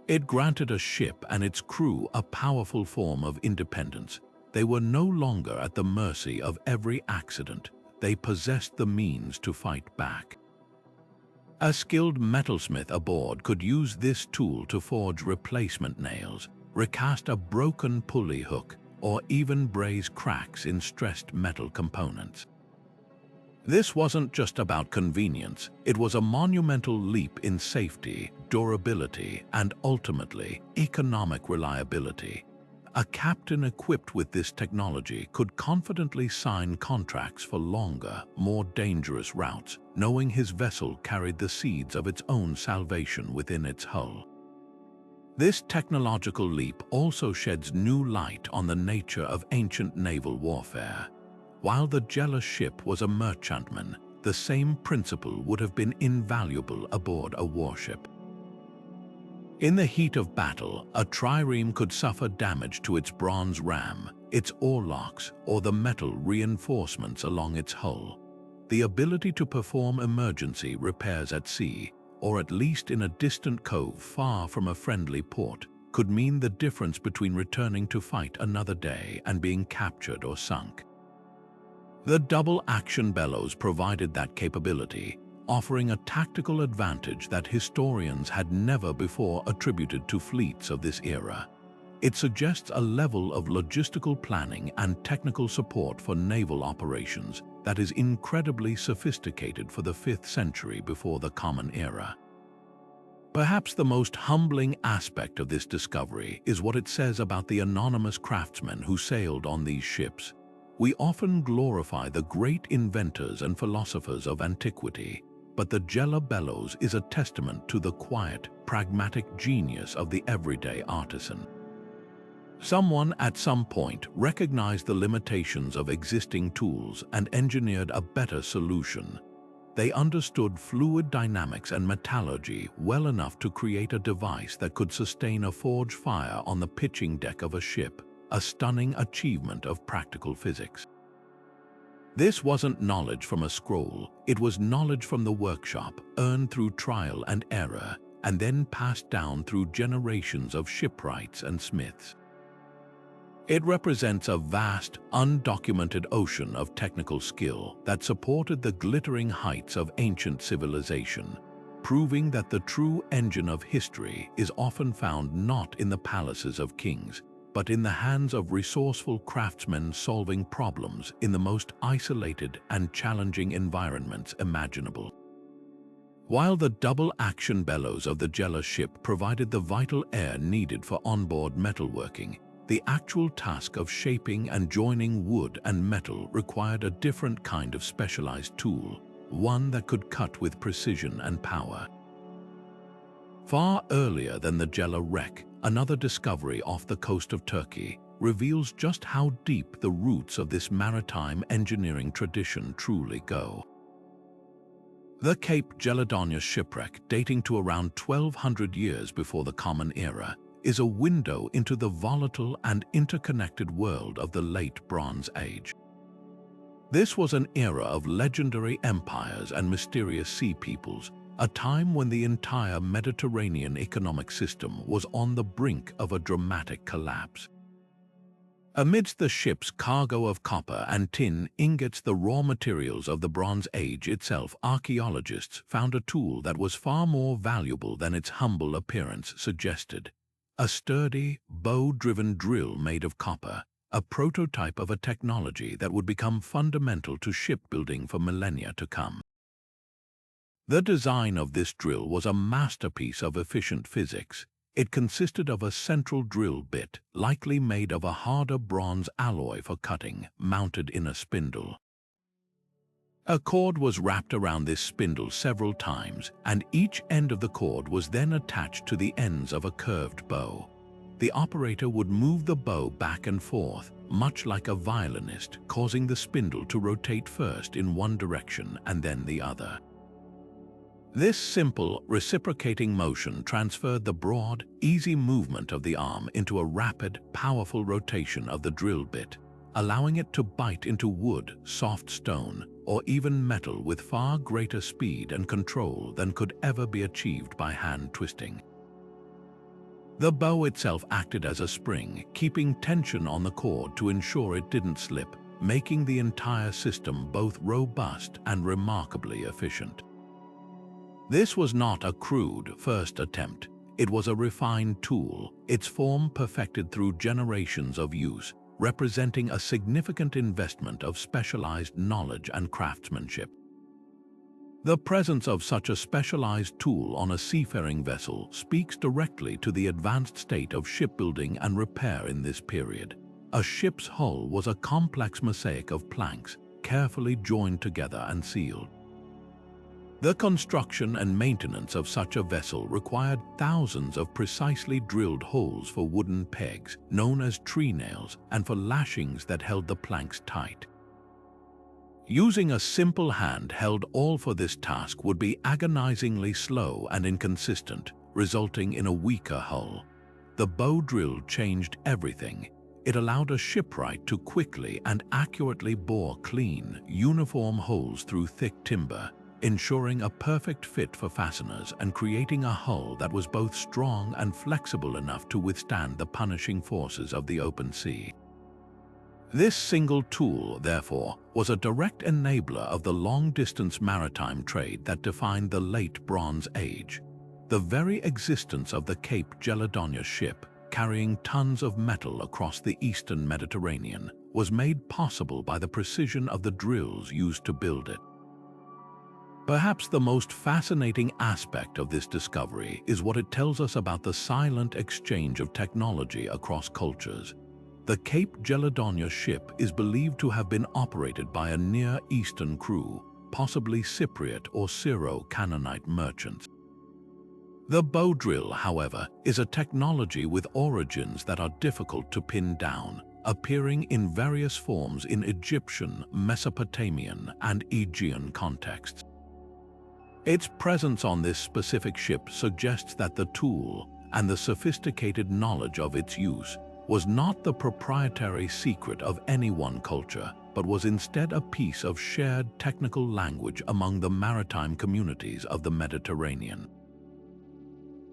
It granted a ship and its crew a powerful form of independence. They were no longer at the mercy of every accident. They possessed the means to fight back. A skilled metalsmith aboard could use this tool to forge replacement nails, recast a broken pulley hook, or even braze cracks in stressed metal components. This wasn't just about convenience, it was a monumental leap in safety, durability, and ultimately, economic reliability. A captain equipped with this technology could confidently sign contracts for longer, more dangerous routes, knowing his vessel carried the seeds of its own salvation within its hull. This technological leap also sheds new light on the nature of ancient naval warfare. While the Jela ship was a merchantman, the same principle would have been invaluable aboard a warship. In the heat of battle, a trireme could suffer damage to its bronze ram, its oarlocks, or the metal reinforcements along its hull. The ability to perform emergency repairs at sea, or at least in a distant cove far from a friendly port, could mean the difference between returning to fight another day and being captured or sunk. The double-action bellows provided that capability, offering a tactical advantage that historians had never before attributed to fleets of this era. It suggests a level of logistical planning and technical support for naval operations that is incredibly sophisticated for the 5th century before the Common Era. Perhaps the most humbling aspect of this discovery is what it says about the anonymous craftsmen who sailed on these ships. We often glorify the great inventors and philosophers of antiquity, but the Jela Bellows is a testament to the quiet, pragmatic genius of the everyday artisan. Someone at some point recognized the limitations of existing tools and engineered a better solution. They understood fluid dynamics and metallurgy well enough to create a device that could sustain a forge fire on the pitching deck of a ship, a stunning achievement of practical physics. This wasn't knowledge from a scroll, it was knowledge from the workshop, earned through trial and error, and then passed down through generations of shipwrights and smiths. It represents a vast, undocumented ocean of technical skill that supported the glittering heights of ancient civilization, proving that the true engine of history is often found not in the palaces of kings, but in the hands of resourceful craftsmen solving problems in the most isolated and challenging environments imaginable. While the double-action bellows of the Jela ship provided the vital air needed for onboard metalworking, the actual task of shaping and joining wood and metal required a different kind of specialized tool, one that could cut with precision and power. Far earlier than the Jela wreck, another discovery off the coast of Turkey reveals just how deep the roots of this maritime engineering tradition truly go. The Cape Jelladonia shipwreck, dating to around 1200 years before the Common Era, is a window into the volatile and interconnected world of the Late Bronze Age. This was an era of legendary empires and mysterious sea peoples, a time when the entire Mediterranean economic system was on the brink of a dramatic collapse. Amidst the ship's cargo of copper and tin ingots, the raw materials of the Bronze Age itself, archaeologists found a tool that was far more valuable than its humble appearance suggested. A sturdy, bow-driven drill made of copper, a prototype of a technology that would become fundamental to shipbuilding for millennia to come. The design of this drill was a masterpiece of efficient physics. It consisted of a central drill bit, likely made of a harder bronze alloy for cutting, mounted in a spindle. A cord was wrapped around this spindle several times, and each end of the cord was then attached to the ends of a curved bow. The operator would move the bow back and forth, much like a violinist, causing the spindle to rotate first in one direction and then the other. This simple, reciprocating motion transferred the broad, easy movement of the arm into a rapid, powerful rotation of the drill bit, allowing it to bite into wood, soft stone, or even metal with far greater speed and control than could ever be achieved by hand twisting. The bow itself acted as a spring, keeping tension on the cord to ensure it didn't slip, making the entire system both robust and remarkably efficient. This was not a crude first attempt. It was a refined tool, its form perfected through generations of use, representing a significant investment of specialized knowledge and craftsmanship. The presence of such a specialized tool on a seafaring vessel speaks directly to the advanced state of shipbuilding and repair in this period. A ship's hull was a complex mosaic of planks, carefully joined together and sealed. The construction and maintenance of such a vessel required thousands of precisely drilled holes for wooden pegs, known as tree nails, and for lashings that held the planks tight. Using a simple hand held awl for this task would be agonizingly slow and inconsistent, resulting in a weaker hull. The bow drill changed everything. It allowed a shipwright to quickly and accurately bore clean, uniform holes through thick timber, ensuring a perfect fit for fasteners and creating a hull that was both strong and flexible enough to withstand the punishing forces of the open sea. This single tool, therefore, was a direct enabler of the long-distance maritime trade that defined the Late Bronze Age. The very existence of the Cape Jelladonia ship, carrying tons of metal across the eastern Mediterranean, was made possible by the precision of the drills used to build it. Perhaps the most fascinating aspect of this discovery is what it tells us about the silent exchange of technology across cultures. The Cape Jelladonia ship is believed to have been operated by a Near Eastern crew, possibly Cypriot or Syro-Canaanite merchants. The bow drill, however, is a technology with origins that are difficult to pin down, appearing in various forms in Egyptian, Mesopotamian, and Aegean contexts. Its presence on this specific ship suggests that the tool, and the sophisticated knowledge of its use, was not the proprietary secret of any one culture, but was instead a piece of shared technical language among the maritime communities of the Mediterranean.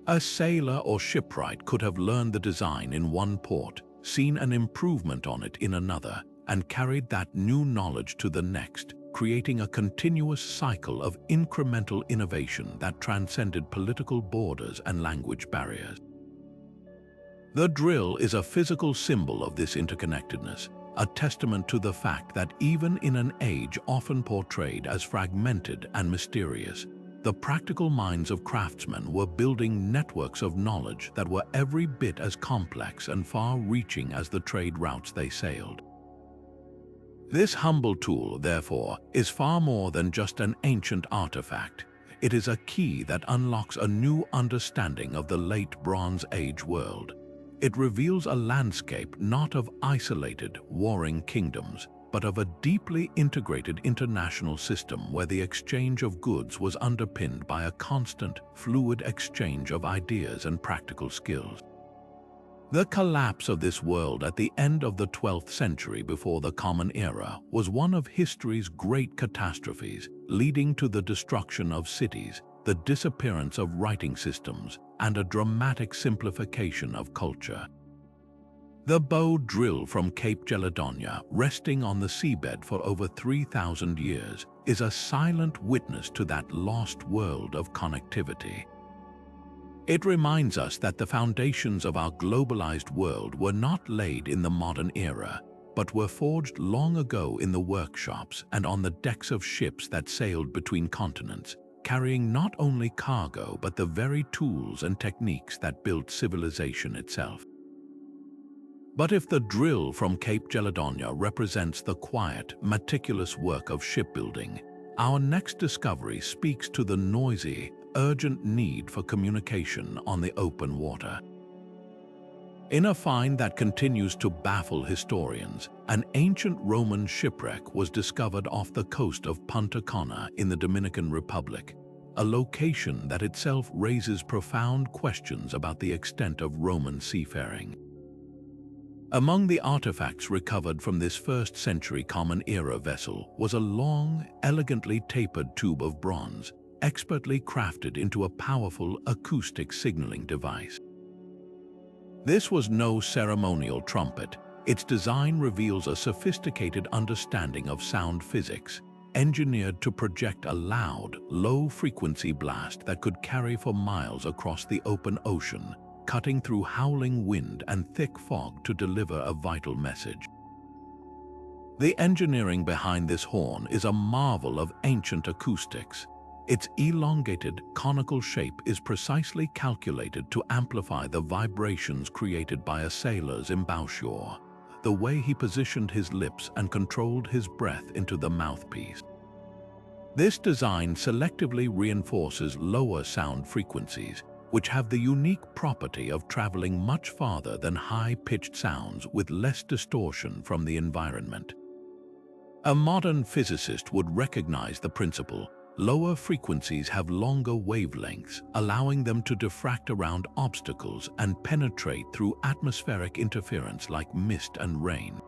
A sailor or shipwright could have learned the design in one port, seen an improvement on it in another, and carried that new knowledge to the next, creating a continuous cycle of incremental innovation that transcended political borders and language barriers. The drill is a physical symbol of this interconnectedness, a testament to the fact that even in an age often portrayed as fragmented and mysterious, the practical minds of craftsmen were building networks of knowledge that were every bit as complex and far-reaching as the trade routes they sailed. This humble tool, therefore, is far more than just an ancient artifact. It is a key that unlocks a new understanding of the late Bronze Age world. It reveals a landscape not of isolated, warring kingdoms, but of a deeply integrated international system where the exchange of goods was underpinned by a constant, fluid exchange of ideas and practical skills. The collapse of this world at the end of the 12th century before the Common Era was one of history's great catastrophes, leading to the destruction of cities, the disappearance of writing systems, and a dramatic simplification of culture. The bow drill from Cape Jelladonia, resting on the seabed for over 3,000 years, is a silent witness to that lost world of connectivity. It reminds us that the foundations of our globalized world were not laid in the modern era, but were forged long ago in the workshops and on the decks of ships that sailed between continents, carrying not only cargo but the very tools and techniques that built civilization itself. But if the drill from Cape Jelladonia represents the quiet, meticulous work of shipbuilding, our next discovery speaks to the noisy, urgent need for communication on the open water. In a find that continues to baffle historians, an ancient Roman shipwreck was discovered off the coast of Punta Cana in the Dominican Republic, a location that itself raises profound questions about the extent of Roman seafaring. Among the artifacts recovered from this first-century Common Era vessel was a long, elegantly tapered tube of bronze, expertly crafted into a powerful acoustic signaling device. This was no ceremonial trumpet. Its design reveals a sophisticated understanding of sound physics, engineered to project a loud, low-frequency blast that could carry for miles across the open ocean, cutting through howling wind and thick fog to deliver a vital message. The engineering behind this horn is a marvel of ancient acoustics. Its elongated, conical shape is precisely calculated to amplify the vibrations created by a sailor's embouchure, the way he positioned his lips and controlled his breath into the mouthpiece. This design selectively reinforces lower sound frequencies, which have the unique property of traveling much farther than high-pitched sounds with less distortion from the environment. A modern physicist would recognize the principle. Lower frequencies have longer wavelengths, allowing them to diffract around obstacles and penetrate through atmospheric interference like mist and rain.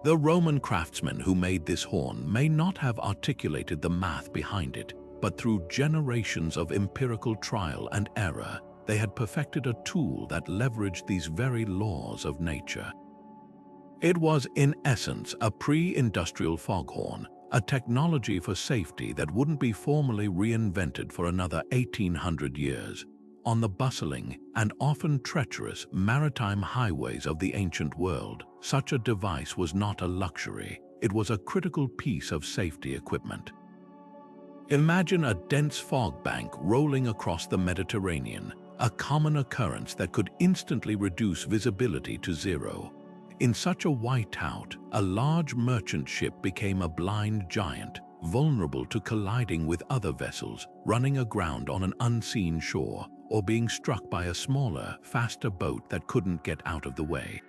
The Roman craftsmen who made this horn may not have articulated the math behind it, but through generations of empirical trial and error, they had perfected a tool that leveraged these very laws of nature. It was, in essence, a pre-industrial foghorn, a technology for safety that wouldn't be formally reinvented for another 1,800 years. On the bustling and often treacherous maritime highways of the ancient world, such a device was not a luxury, it was a critical piece of safety equipment. Imagine a dense fog bank rolling across the Mediterranean, a common occurrence that could instantly reduce visibility to zero. In such a whiteout, a large merchant ship became a blind giant, vulnerable to colliding with other vessels, running aground on an unseen shore, or being struck by a smaller, faster boat that couldn't get out of the way.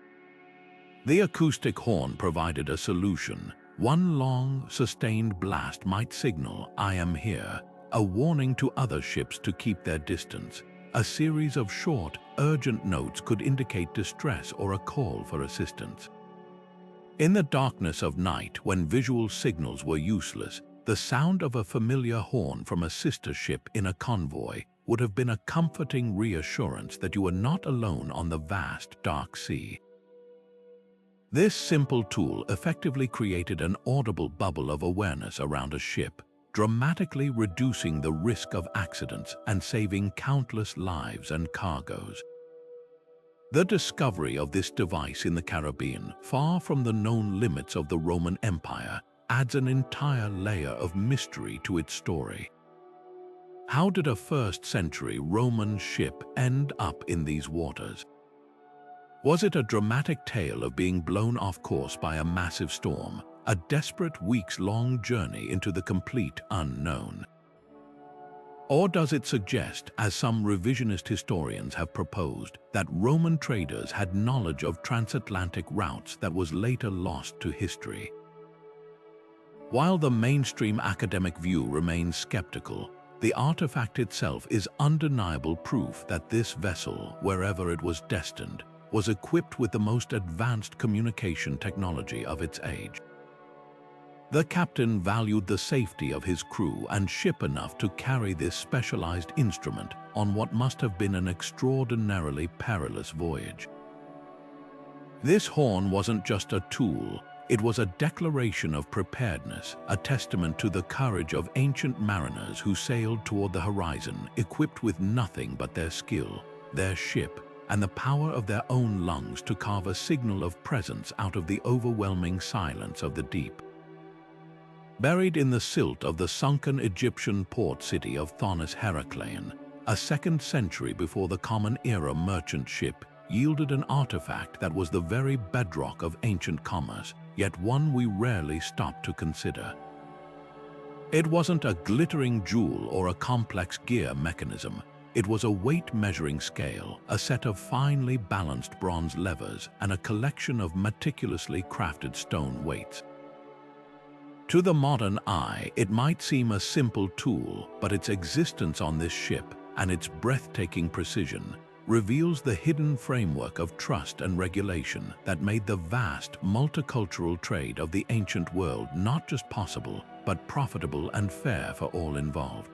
The acoustic horn provided a solution. One long, sustained blast might signal, "I am here," a warning to other ships to keep their distance. A series of short, urgent notes could indicate distress or a call for assistance. In the darkness of night, when visual signals were useless, the sound of a familiar horn from a sister ship in a convoy would have been a comforting reassurance that you were not alone on the vast, dark sea. This simple tool effectively created an audible bubble of awareness around a ship, dramatically reducing the risk of accidents and saving countless lives and cargoes. The discovery of this device in the Caribbean, far from the known limits of the Roman Empire, adds an entire layer of mystery to its story. How did a first-century Roman ship end up in these waters? Was it a dramatic tale of being blown off course by a massive storm, a desperate weeks-long journey into the complete unknown? Or does it suggest, as some revisionist historians have proposed, that Roman traders had knowledge of transatlantic routes that was later lost to history? While the mainstream academic view remains skeptical, the artifact itself is undeniable proof that this vessel, wherever it was destined, was equipped with the most advanced communication technology of its age. The captain valued the safety of his crew and ship enough to carry this specialized instrument on what must have been an extraordinarily perilous voyage. This horn wasn't just a tool, it was a declaration of preparedness, a testament to the courage of ancient mariners who sailed toward the horizon equipped with nothing but their skill, their ship, and the power of their own lungs to carve a signal of presence out of the overwhelming silence of the deep. Buried in the silt of the sunken Egyptian port city of Thonis, Heraclane, a 2nd century before the Common Era merchant ship yielded an artifact that was the very bedrock of ancient commerce, yet one we rarely stop to consider. It wasn't a glittering jewel or a complex gear mechanism. It was a weight-measuring scale, a set of finely balanced bronze levers, and a collection of meticulously crafted stone weights. To the modern eye, it might seem a simple tool, but its existence on this ship, and its breathtaking precision, reveals the hidden framework of trust and regulation that made the vast, multicultural trade of the ancient world not just possible, but profitable and fair for all involved.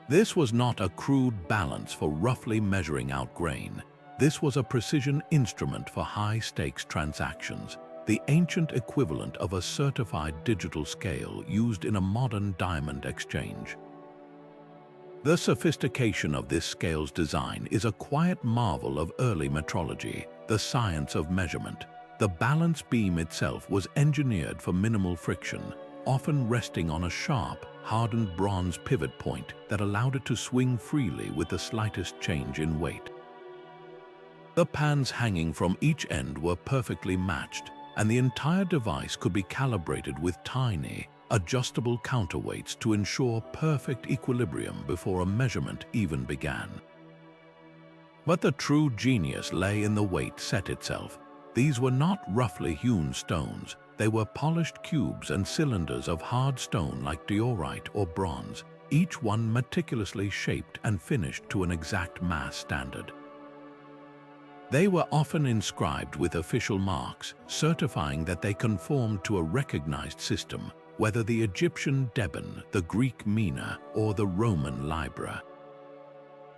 This was not a crude balance for roughly measuring out grain. This was a precision instrument for high-stakes transactions, the ancient equivalent of a certified digital scale used in a modern diamond exchange. The sophistication of this scale's design is a quiet marvel of early metrology, the science of measurement. The balance beam itself was engineered for minimal friction, often resting on a sharp, hardened bronze pivot point that allowed it to swing freely with the slightest change in weight. The pans hanging from each end were perfectly matched, and the entire device could be calibrated with tiny, adjustable counterweights to ensure perfect equilibrium before a measurement even began. But the true genius lay in the weight set itself. These were not roughly hewn stones. They were polished cubes and cylinders of hard stone like diorite or bronze, each one meticulously shaped and finished to an exact mass standard. They were often inscribed with official marks, certifying that they conformed to a recognized system, whether the Egyptian Deben, the Greek Mina, or the Roman Libra.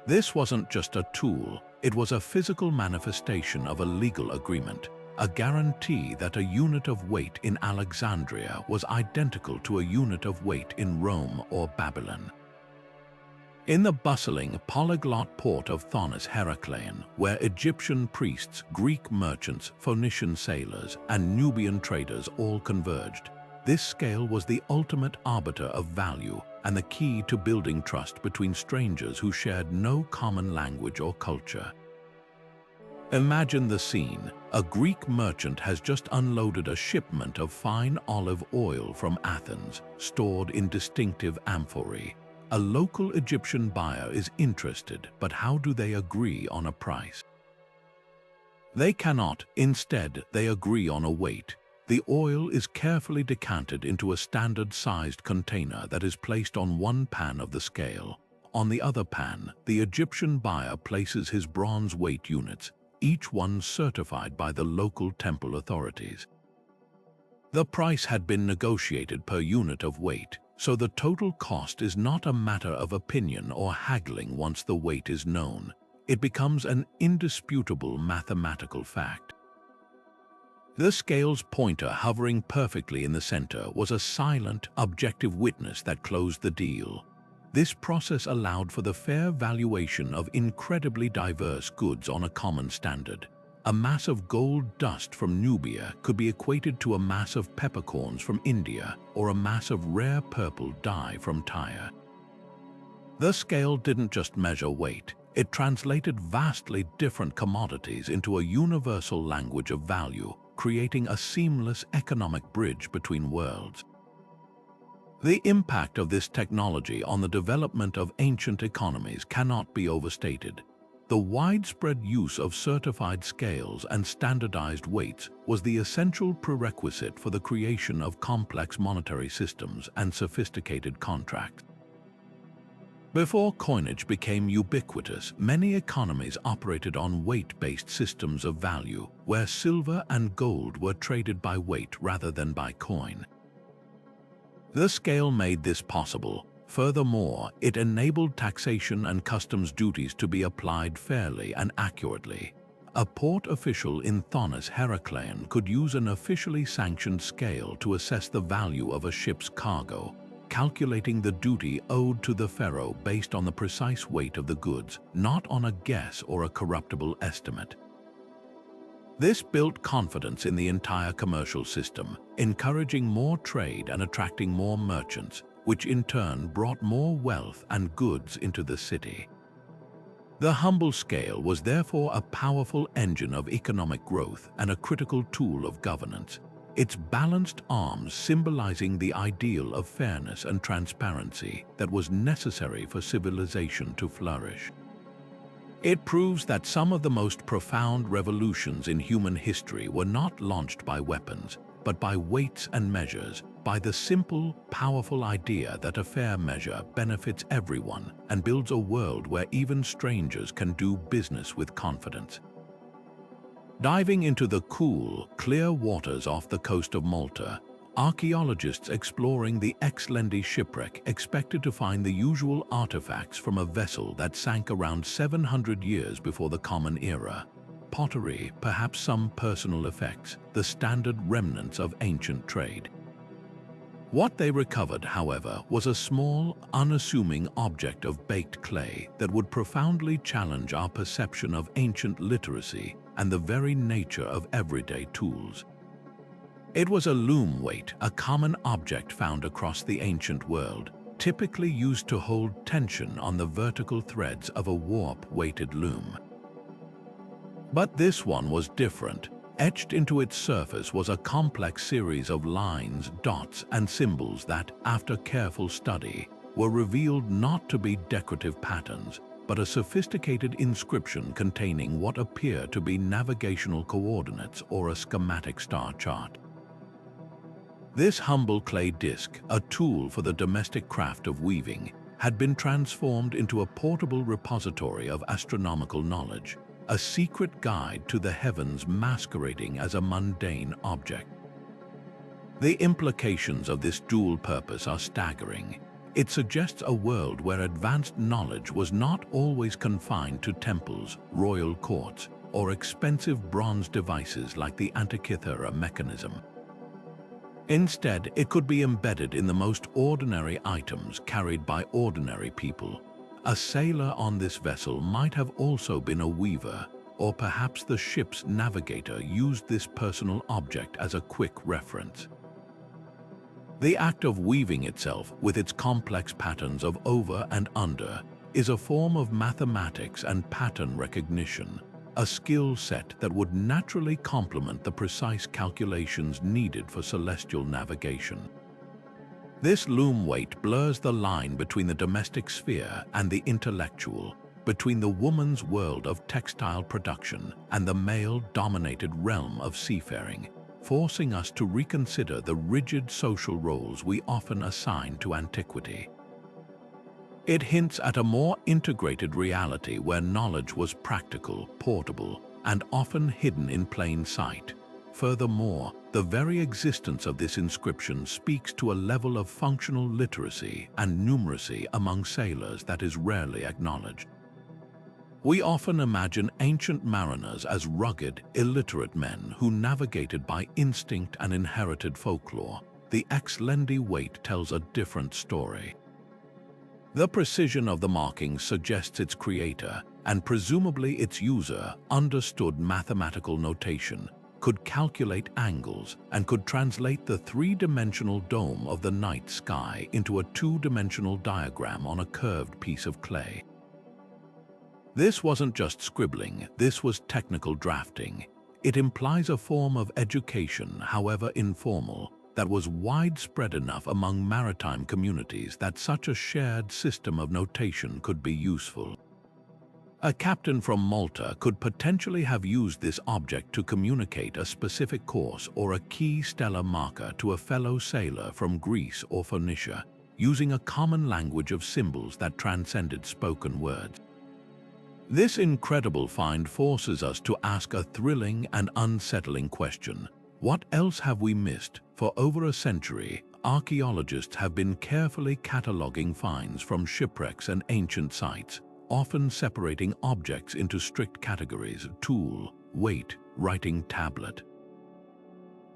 This wasn't just a tool, it was a physical manifestation of a legal agreement, a guarantee that a unit of weight in Alexandria was identical to a unit of weight in Rome or Babylon. In the bustling, polyglot port of Thonis, Heraclane, where Egyptian priests, Greek merchants, Phoenician sailors, and Nubian traders all converged, This scale was the ultimate arbiter of value and the key to building trust between strangers who shared no common language or culture. Imagine the scene. A Greek merchant has just unloaded a shipment of fine olive oil from Athens, stored in distinctive amphorae. A local Egyptian buyer is interested, but how do they agree on a price? They cannot. Instead, they agree on a weight. The oil is carefully decanted into a standard-sized container that is placed on one pan of the scale. On the other pan, the Egyptian buyer places his bronze weight units, each one certified by the local temple authorities. The price had been negotiated per unit of weight, so the total cost is not a matter of opinion or haggling once the weight is known. It becomes an indisputable mathematical fact. The scale's pointer hovering perfectly in the center was a silent, objective witness that closed the deal. This process allowed for the fair valuation of incredibly diverse goods on a common standard. A mass of gold dust from Nubia could be equated to a mass of peppercorns from India or a mass of rare purple dye from Tyre. The scale didn't just measure weight, it translated vastly different commodities into a universal language of value, creating a seamless economic bridge between worlds. The impact of this technology on the development of ancient economies cannot be overstated. The widespread use of certified scales and standardized weights was the essential prerequisite for the creation of complex monetary systems and sophisticated contracts. Before coinage became ubiquitous, many economies operated on weight-based systems of value, where silver and gold were traded by weight rather than by coin. The scale made this possible. Furthermore, it enabled taxation and customs duties to be applied fairly and accurately. A port official in Thonis, Heraclane, could use an officially sanctioned scale to assess the value of a ship's cargo, calculating the duty owed to the pharaoh based on the precise weight of the goods, not on a guess or a corruptible estimate. This built confidence in the entire commercial system, encouraging more trade and attracting more merchants, which in turn brought more wealth and goods into the city. The humble scale was therefore a powerful engine of economic growth and a critical tool of governance, its balanced arms symbolizing the ideal of fairness and transparency that was necessary for civilization to flourish. It proves that some of the most profound revolutions in human history were not launched by weapons, but by weights and measures, by the simple, powerful idea that a fair measure benefits everyone and builds a world where even strangers can do business with confidence. Diving into the cool, clear waters off the coast of Malta, archaeologists exploring the Ex-Lendy shipwreck expected to find the usual artifacts from a vessel that sank around 700 years before the Common Era. Pottery, perhaps some personal effects, the standard remnants of ancient trade. What they recovered, however, was a small, unassuming object of baked clay that would profoundly challenge our perception of ancient literacy and the very nature of everyday tools. It was a loom weight, a common object found across the ancient world, typically used to hold tension on the vertical threads of a warp-weighted loom. But this one was different. Etched into its surface was a complex series of lines, dots, and symbols that, after careful study, were revealed not to be decorative patterns, but a sophisticated inscription containing what appear to be navigational coordinates or a schematic star chart. This humble clay disc, a tool for the domestic craft of weaving, had been transformed into a portable repository of astronomical knowledge, a secret guide to the heavens masquerading as a mundane object. The implications of this dual purpose are staggering. It suggests a world where advanced knowledge was not always confined to temples, royal courts, or expensive bronze devices like the Antikythera Mechanism. Instead, it could be embedded in the most ordinary items carried by ordinary people. A sailor on this vessel might have also been a weaver, or perhaps the ship's navigator used this personal object as a quick reference. The act of weaving itself, with its complex patterns of over and under, is a form of mathematics and pattern recognition, a skill set that would naturally complement the precise calculations needed for celestial navigation. This loom weight blurs the line between the domestic sphere and the intellectual, between the woman's world of textile production and the male-dominated realm of seafaring, forcing us to reconsider the rigid social roles we often assign to antiquity. It hints at a more integrated reality where knowledge was practical, portable, and often hidden in plain sight. Furthermore, the very existence of this inscription speaks to a level of functional literacy and numeracy among sailors that is rarely acknowledged. We often imagine ancient mariners as rugged, illiterate men who navigated by instinct and inherited folklore. The Ex-Lendy weight tells a different story. The precision of the markings suggests its creator, and presumably its user, understood mathematical notation, could calculate angles, and could translate the three-dimensional dome of the night sky into a two-dimensional diagram on a curved piece of clay. This wasn't just scribbling, this was technical drafting. It implies a form of education, however informal, that was widespread enough among maritime communities that such a shared system of notation could be useful. A captain from Malta could potentially have used this object to communicate a specific course or a key stellar marker to a fellow sailor from Greece or Phoenicia, using a common language of symbols that transcended spoken words. This incredible find forces us to ask a thrilling and unsettling question. What else have we missed? For over a century, archaeologists have been carefully cataloging finds from shipwrecks and ancient sites, often separating objects into strict categories: tool, weight, writing tablet.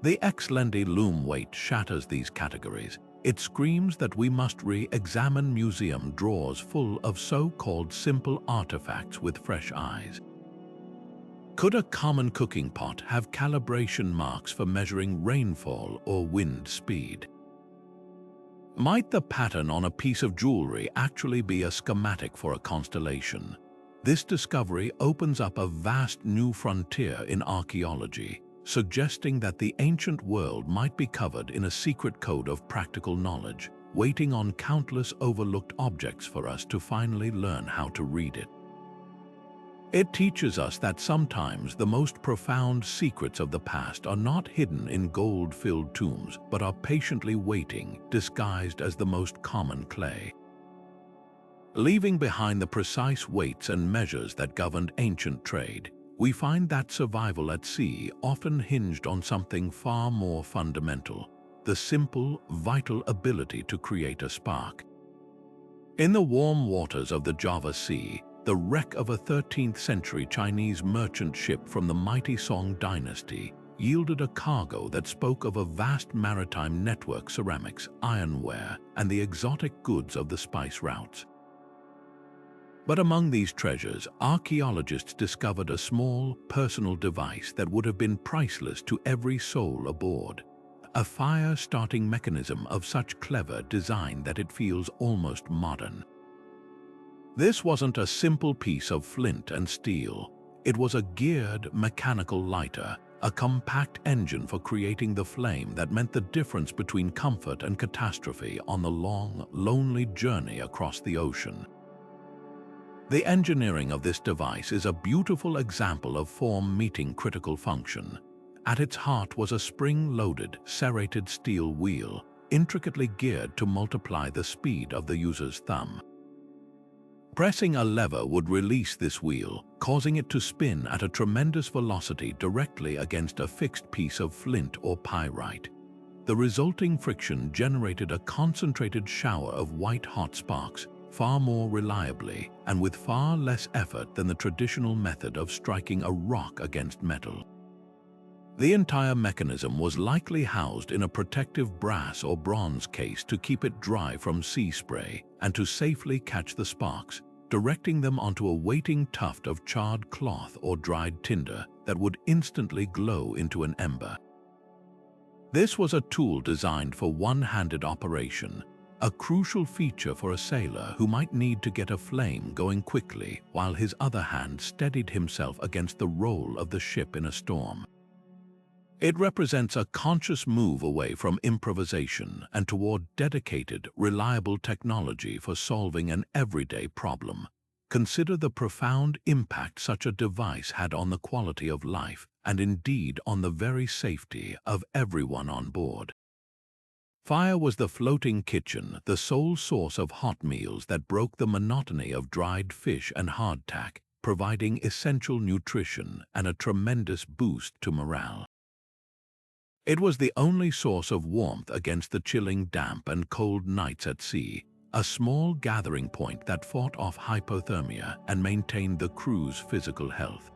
The Ex-Lendy loom weight shatters these categories. It screams that we must re-examine museum drawers full of so-called simple artifacts with fresh eyes. Could a common cooking pot have calibration marks for measuring rainfall or wind speed? Might the pattern on a piece of jewelry actually be a schematic for a constellation? This discovery opens up a vast new frontier in archaeology, suggesting that the ancient world might be covered in a secret code of practical knowledge, waiting on countless overlooked objects for us to finally learn how to read it. It teaches us that sometimes the most profound secrets of the past are not hidden in gold-filled tombs, but are patiently waiting, disguised as the most common clay. Leaving behind the precise weights and measures that governed ancient trade, we find that survival at sea often hinged on something far more fundamental: the simple, vital ability to create a spark. In the warm waters of the Java Sea, the wreck of a 13th-century Chinese merchant ship from the mighty Song Dynasty yielded a cargo that spoke of a vast maritime network: ceramics, ironware, and the exotic goods of the spice routes. But among these treasures, archaeologists discovered a small, personal device that would have been priceless to every soul aboard. A fire-starting mechanism of such clever design that it feels almost modern. This wasn't a simple piece of flint and steel. It was a geared, mechanical lighter, a compact engine for creating the flame that meant the difference between comfort and catastrophe on the long, lonely journey across the ocean. The engineering of this device is a beautiful example of form meeting critical function. At its heart was a spring-loaded, serrated steel wheel, intricately geared to multiply the speed of the user's thumb. Pressing a lever would release this wheel, causing it to spin at a tremendous velocity directly against a fixed piece of flint or pyrite. The resulting friction generated a concentrated shower of white-hot sparks, far more reliably and with far less effort than the traditional method of striking a rock against metal. The entire mechanism was likely housed in a protective brass or bronze case to keep it dry from sea spray and to safely catch the sparks, directing them onto a waiting tuft of charred cloth or dried tinder that would instantly glow into an ember. This was a tool designed for one-handed operation, a crucial feature for a sailor who might need to get a flame going quickly while his other hand steadied himself against the roll of the ship in a storm. It represents a conscious move away from improvisation and toward dedicated, reliable technology for solving an everyday problem. Consider the profound impact such a device had on the quality of life and indeed on the very safety of everyone on board. Fire was the floating kitchen, the sole source of hot meals that broke the monotony of dried fish and hardtack, providing essential nutrition and a tremendous boost to morale. It was the only source of warmth against the chilling damp and cold nights at sea, a small gathering point that fought off hypothermia and maintained the crew's physical health.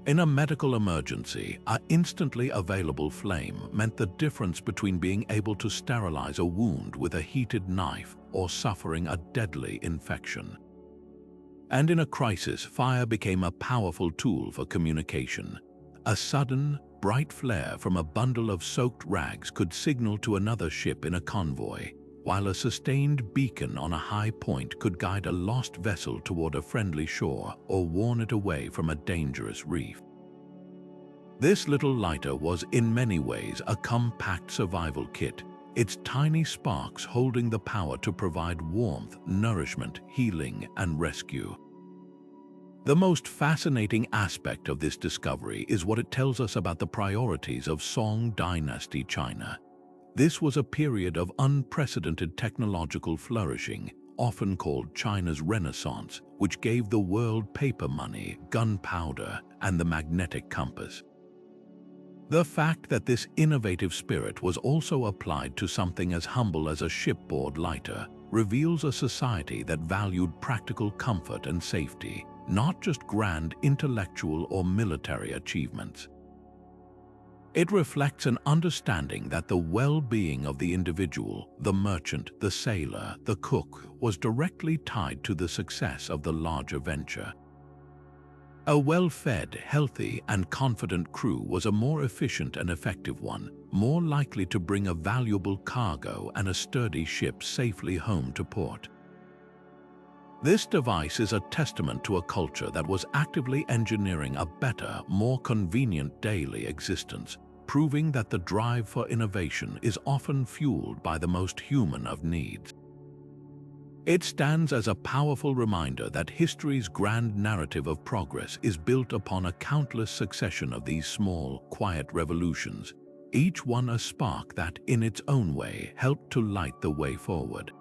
In a medical emergency, an instantly available flame meant the difference between being able to sterilize a wound with a heated knife or suffering a deadly infection. And in a crisis, fire became a powerful tool for communication. A sudden, bright flare from a bundle of soaked rags could signal to another ship in a convoy, while a sustained beacon on a high point could guide a lost vessel toward a friendly shore or warn it away from a dangerous reef. This little lighter was in many ways a compact survival kit, its tiny sparks holding the power to provide warmth, nourishment, healing, and rescue. The most fascinating aspect of this discovery is what it tells us about the priorities of Song Dynasty China. This was a period of unprecedented technological flourishing, often called China's Renaissance, which gave the world paper money, gunpowder, and the magnetic compass. The fact that this innovative spirit was also applied to something as humble as a shipboard lighter reveals a society that valued practical comfort and safety, not just grand intellectual or military achievements. It reflects an understanding that the well-being of the individual, the merchant, the sailor, the cook, was directly tied to the success of the larger venture. A well-fed, healthy, and confident crew was a more efficient and effective one, more likely to bring a valuable cargo and a sturdy ship safely home to port. This device is a testament to a culture that was actively engineering a better, more convenient daily existence, proving that the drive for innovation is often fueled by the most human of needs. It stands as a powerful reminder that history's grand narrative of progress is built upon a countless succession of these small, quiet revolutions, each one a spark that, in its own way, helped to light the way forward.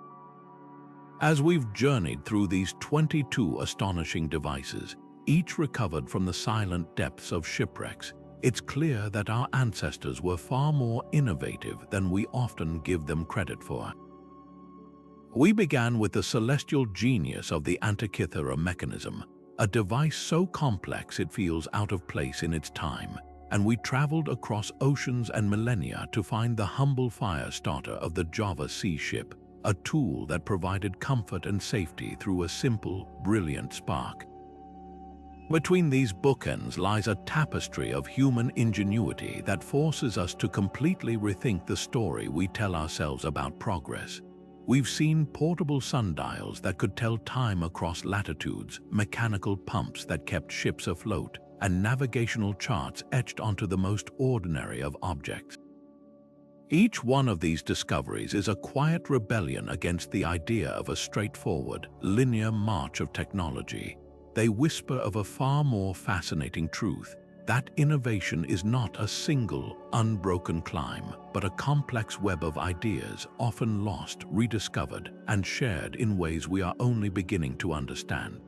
As we've journeyed through these 22 astonishing devices, each recovered from the silent depths of shipwrecks, it's clear that our ancestors were far more innovative than we often give them credit for. We began with the celestial genius of the Antikythera Mechanism, a device so complex it feels out of place in its time, and we traveled across oceans and millennia to find the humble fire starter of the Java sea ship, a tool that provided comfort and safety through a simple, brilliant spark. Between these bookends lies a tapestry of human ingenuity that forces us to completely rethink the story we tell ourselves about progress. We've seen portable sundials that could tell time across latitudes, mechanical pumps that kept ships afloat, and navigational charts etched onto the most ordinary of objects. Each one of these discoveries is a quiet rebellion against the idea of a straightforward, linear march of technology. They whisper of a far more fascinating truth, that innovation is not a single, unbroken climb, but a complex web of ideas, often lost, rediscovered, and shared in ways we are only beginning to understand.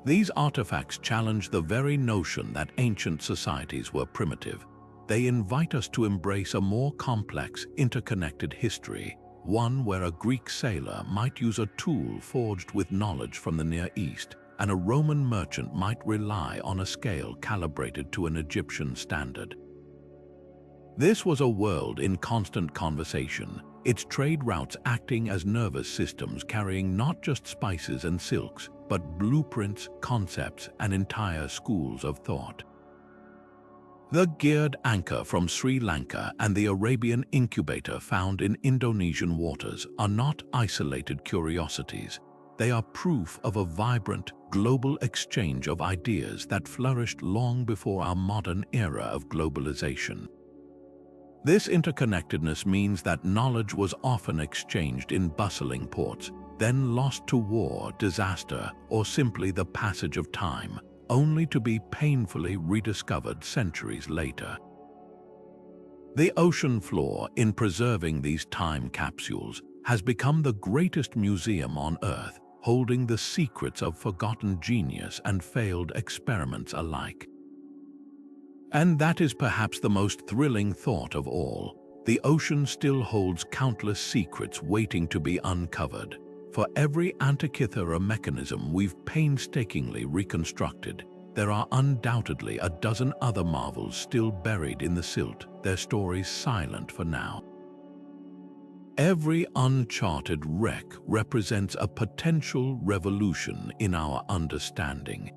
These artifacts challenge the very notion that ancient societies were primitive. They invite us to embrace a more complex, interconnected history, one where a Greek sailor might use a tool forged with knowledge from the Near East, and a Roman merchant might rely on a scale calibrated to an Egyptian standard. This was a world in constant conversation, its trade routes acting as nervous systems carrying not just spices and silks, but blueprints, concepts, and entire schools of thought. The geared anchor from Sri Lanka and the Arabian incubator found in Indonesian waters are not isolated curiosities. They are proof of a vibrant, global exchange of ideas that flourished long before our modern era of globalization. This interconnectedness means that knowledge was often exchanged in bustling ports, then lost to war, disaster, or simply the passage of time, only to be painfully rediscovered centuries later. The ocean floor, in preserving these time capsules, has become the greatest museum on Earth, holding the secrets of forgotten genius and failed experiments alike. And that is perhaps the most thrilling thought of all. The ocean still holds countless secrets waiting to be uncovered. For every Antikythera mechanism we've painstakingly reconstructed, there are undoubtedly a dozen other marvels still buried in the silt, their stories silent for now. Every uncharted wreck represents a potential revolution in our understanding.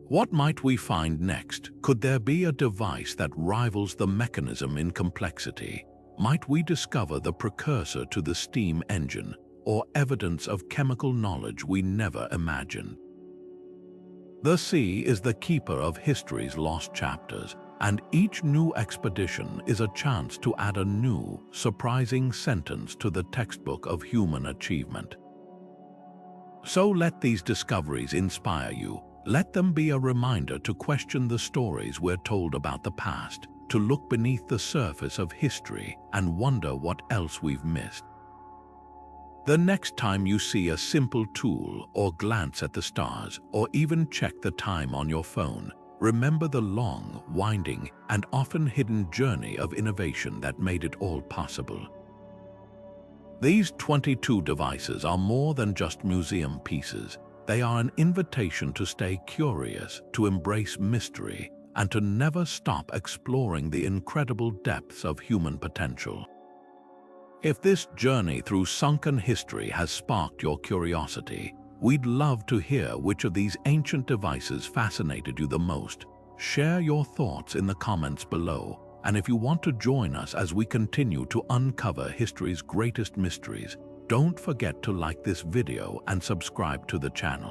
What might we find next? Could there be a device that rivals the mechanism in complexity? Might we discover the precursor to the steam engine, or evidence of chemical knowledge we never imagined? The sea is the keeper of history's lost chapters, and each new expedition is a chance to add a new, surprising sentence to the textbook of human achievement. So let these discoveries inspire you. Let them be a reminder to question the stories we're told about the past, to look beneath the surface of history and wonder what else we've missed. The next time you see a simple tool or glance at the stars or even check the time on your phone, remember the long, winding, and often hidden journey of innovation that made it all possible. These 22 devices are more than just museum pieces. They are an invitation to stay curious, to embrace mystery, and to never stop exploring the incredible depths of human potential. If this journey through sunken history has sparked your curiosity, we'd love to hear which of these ancient devices fascinated you the most. Share your thoughts in the comments below, and if you want to join us as we continue to uncover history's greatest mysteries, don't forget to like this video and subscribe to the channel.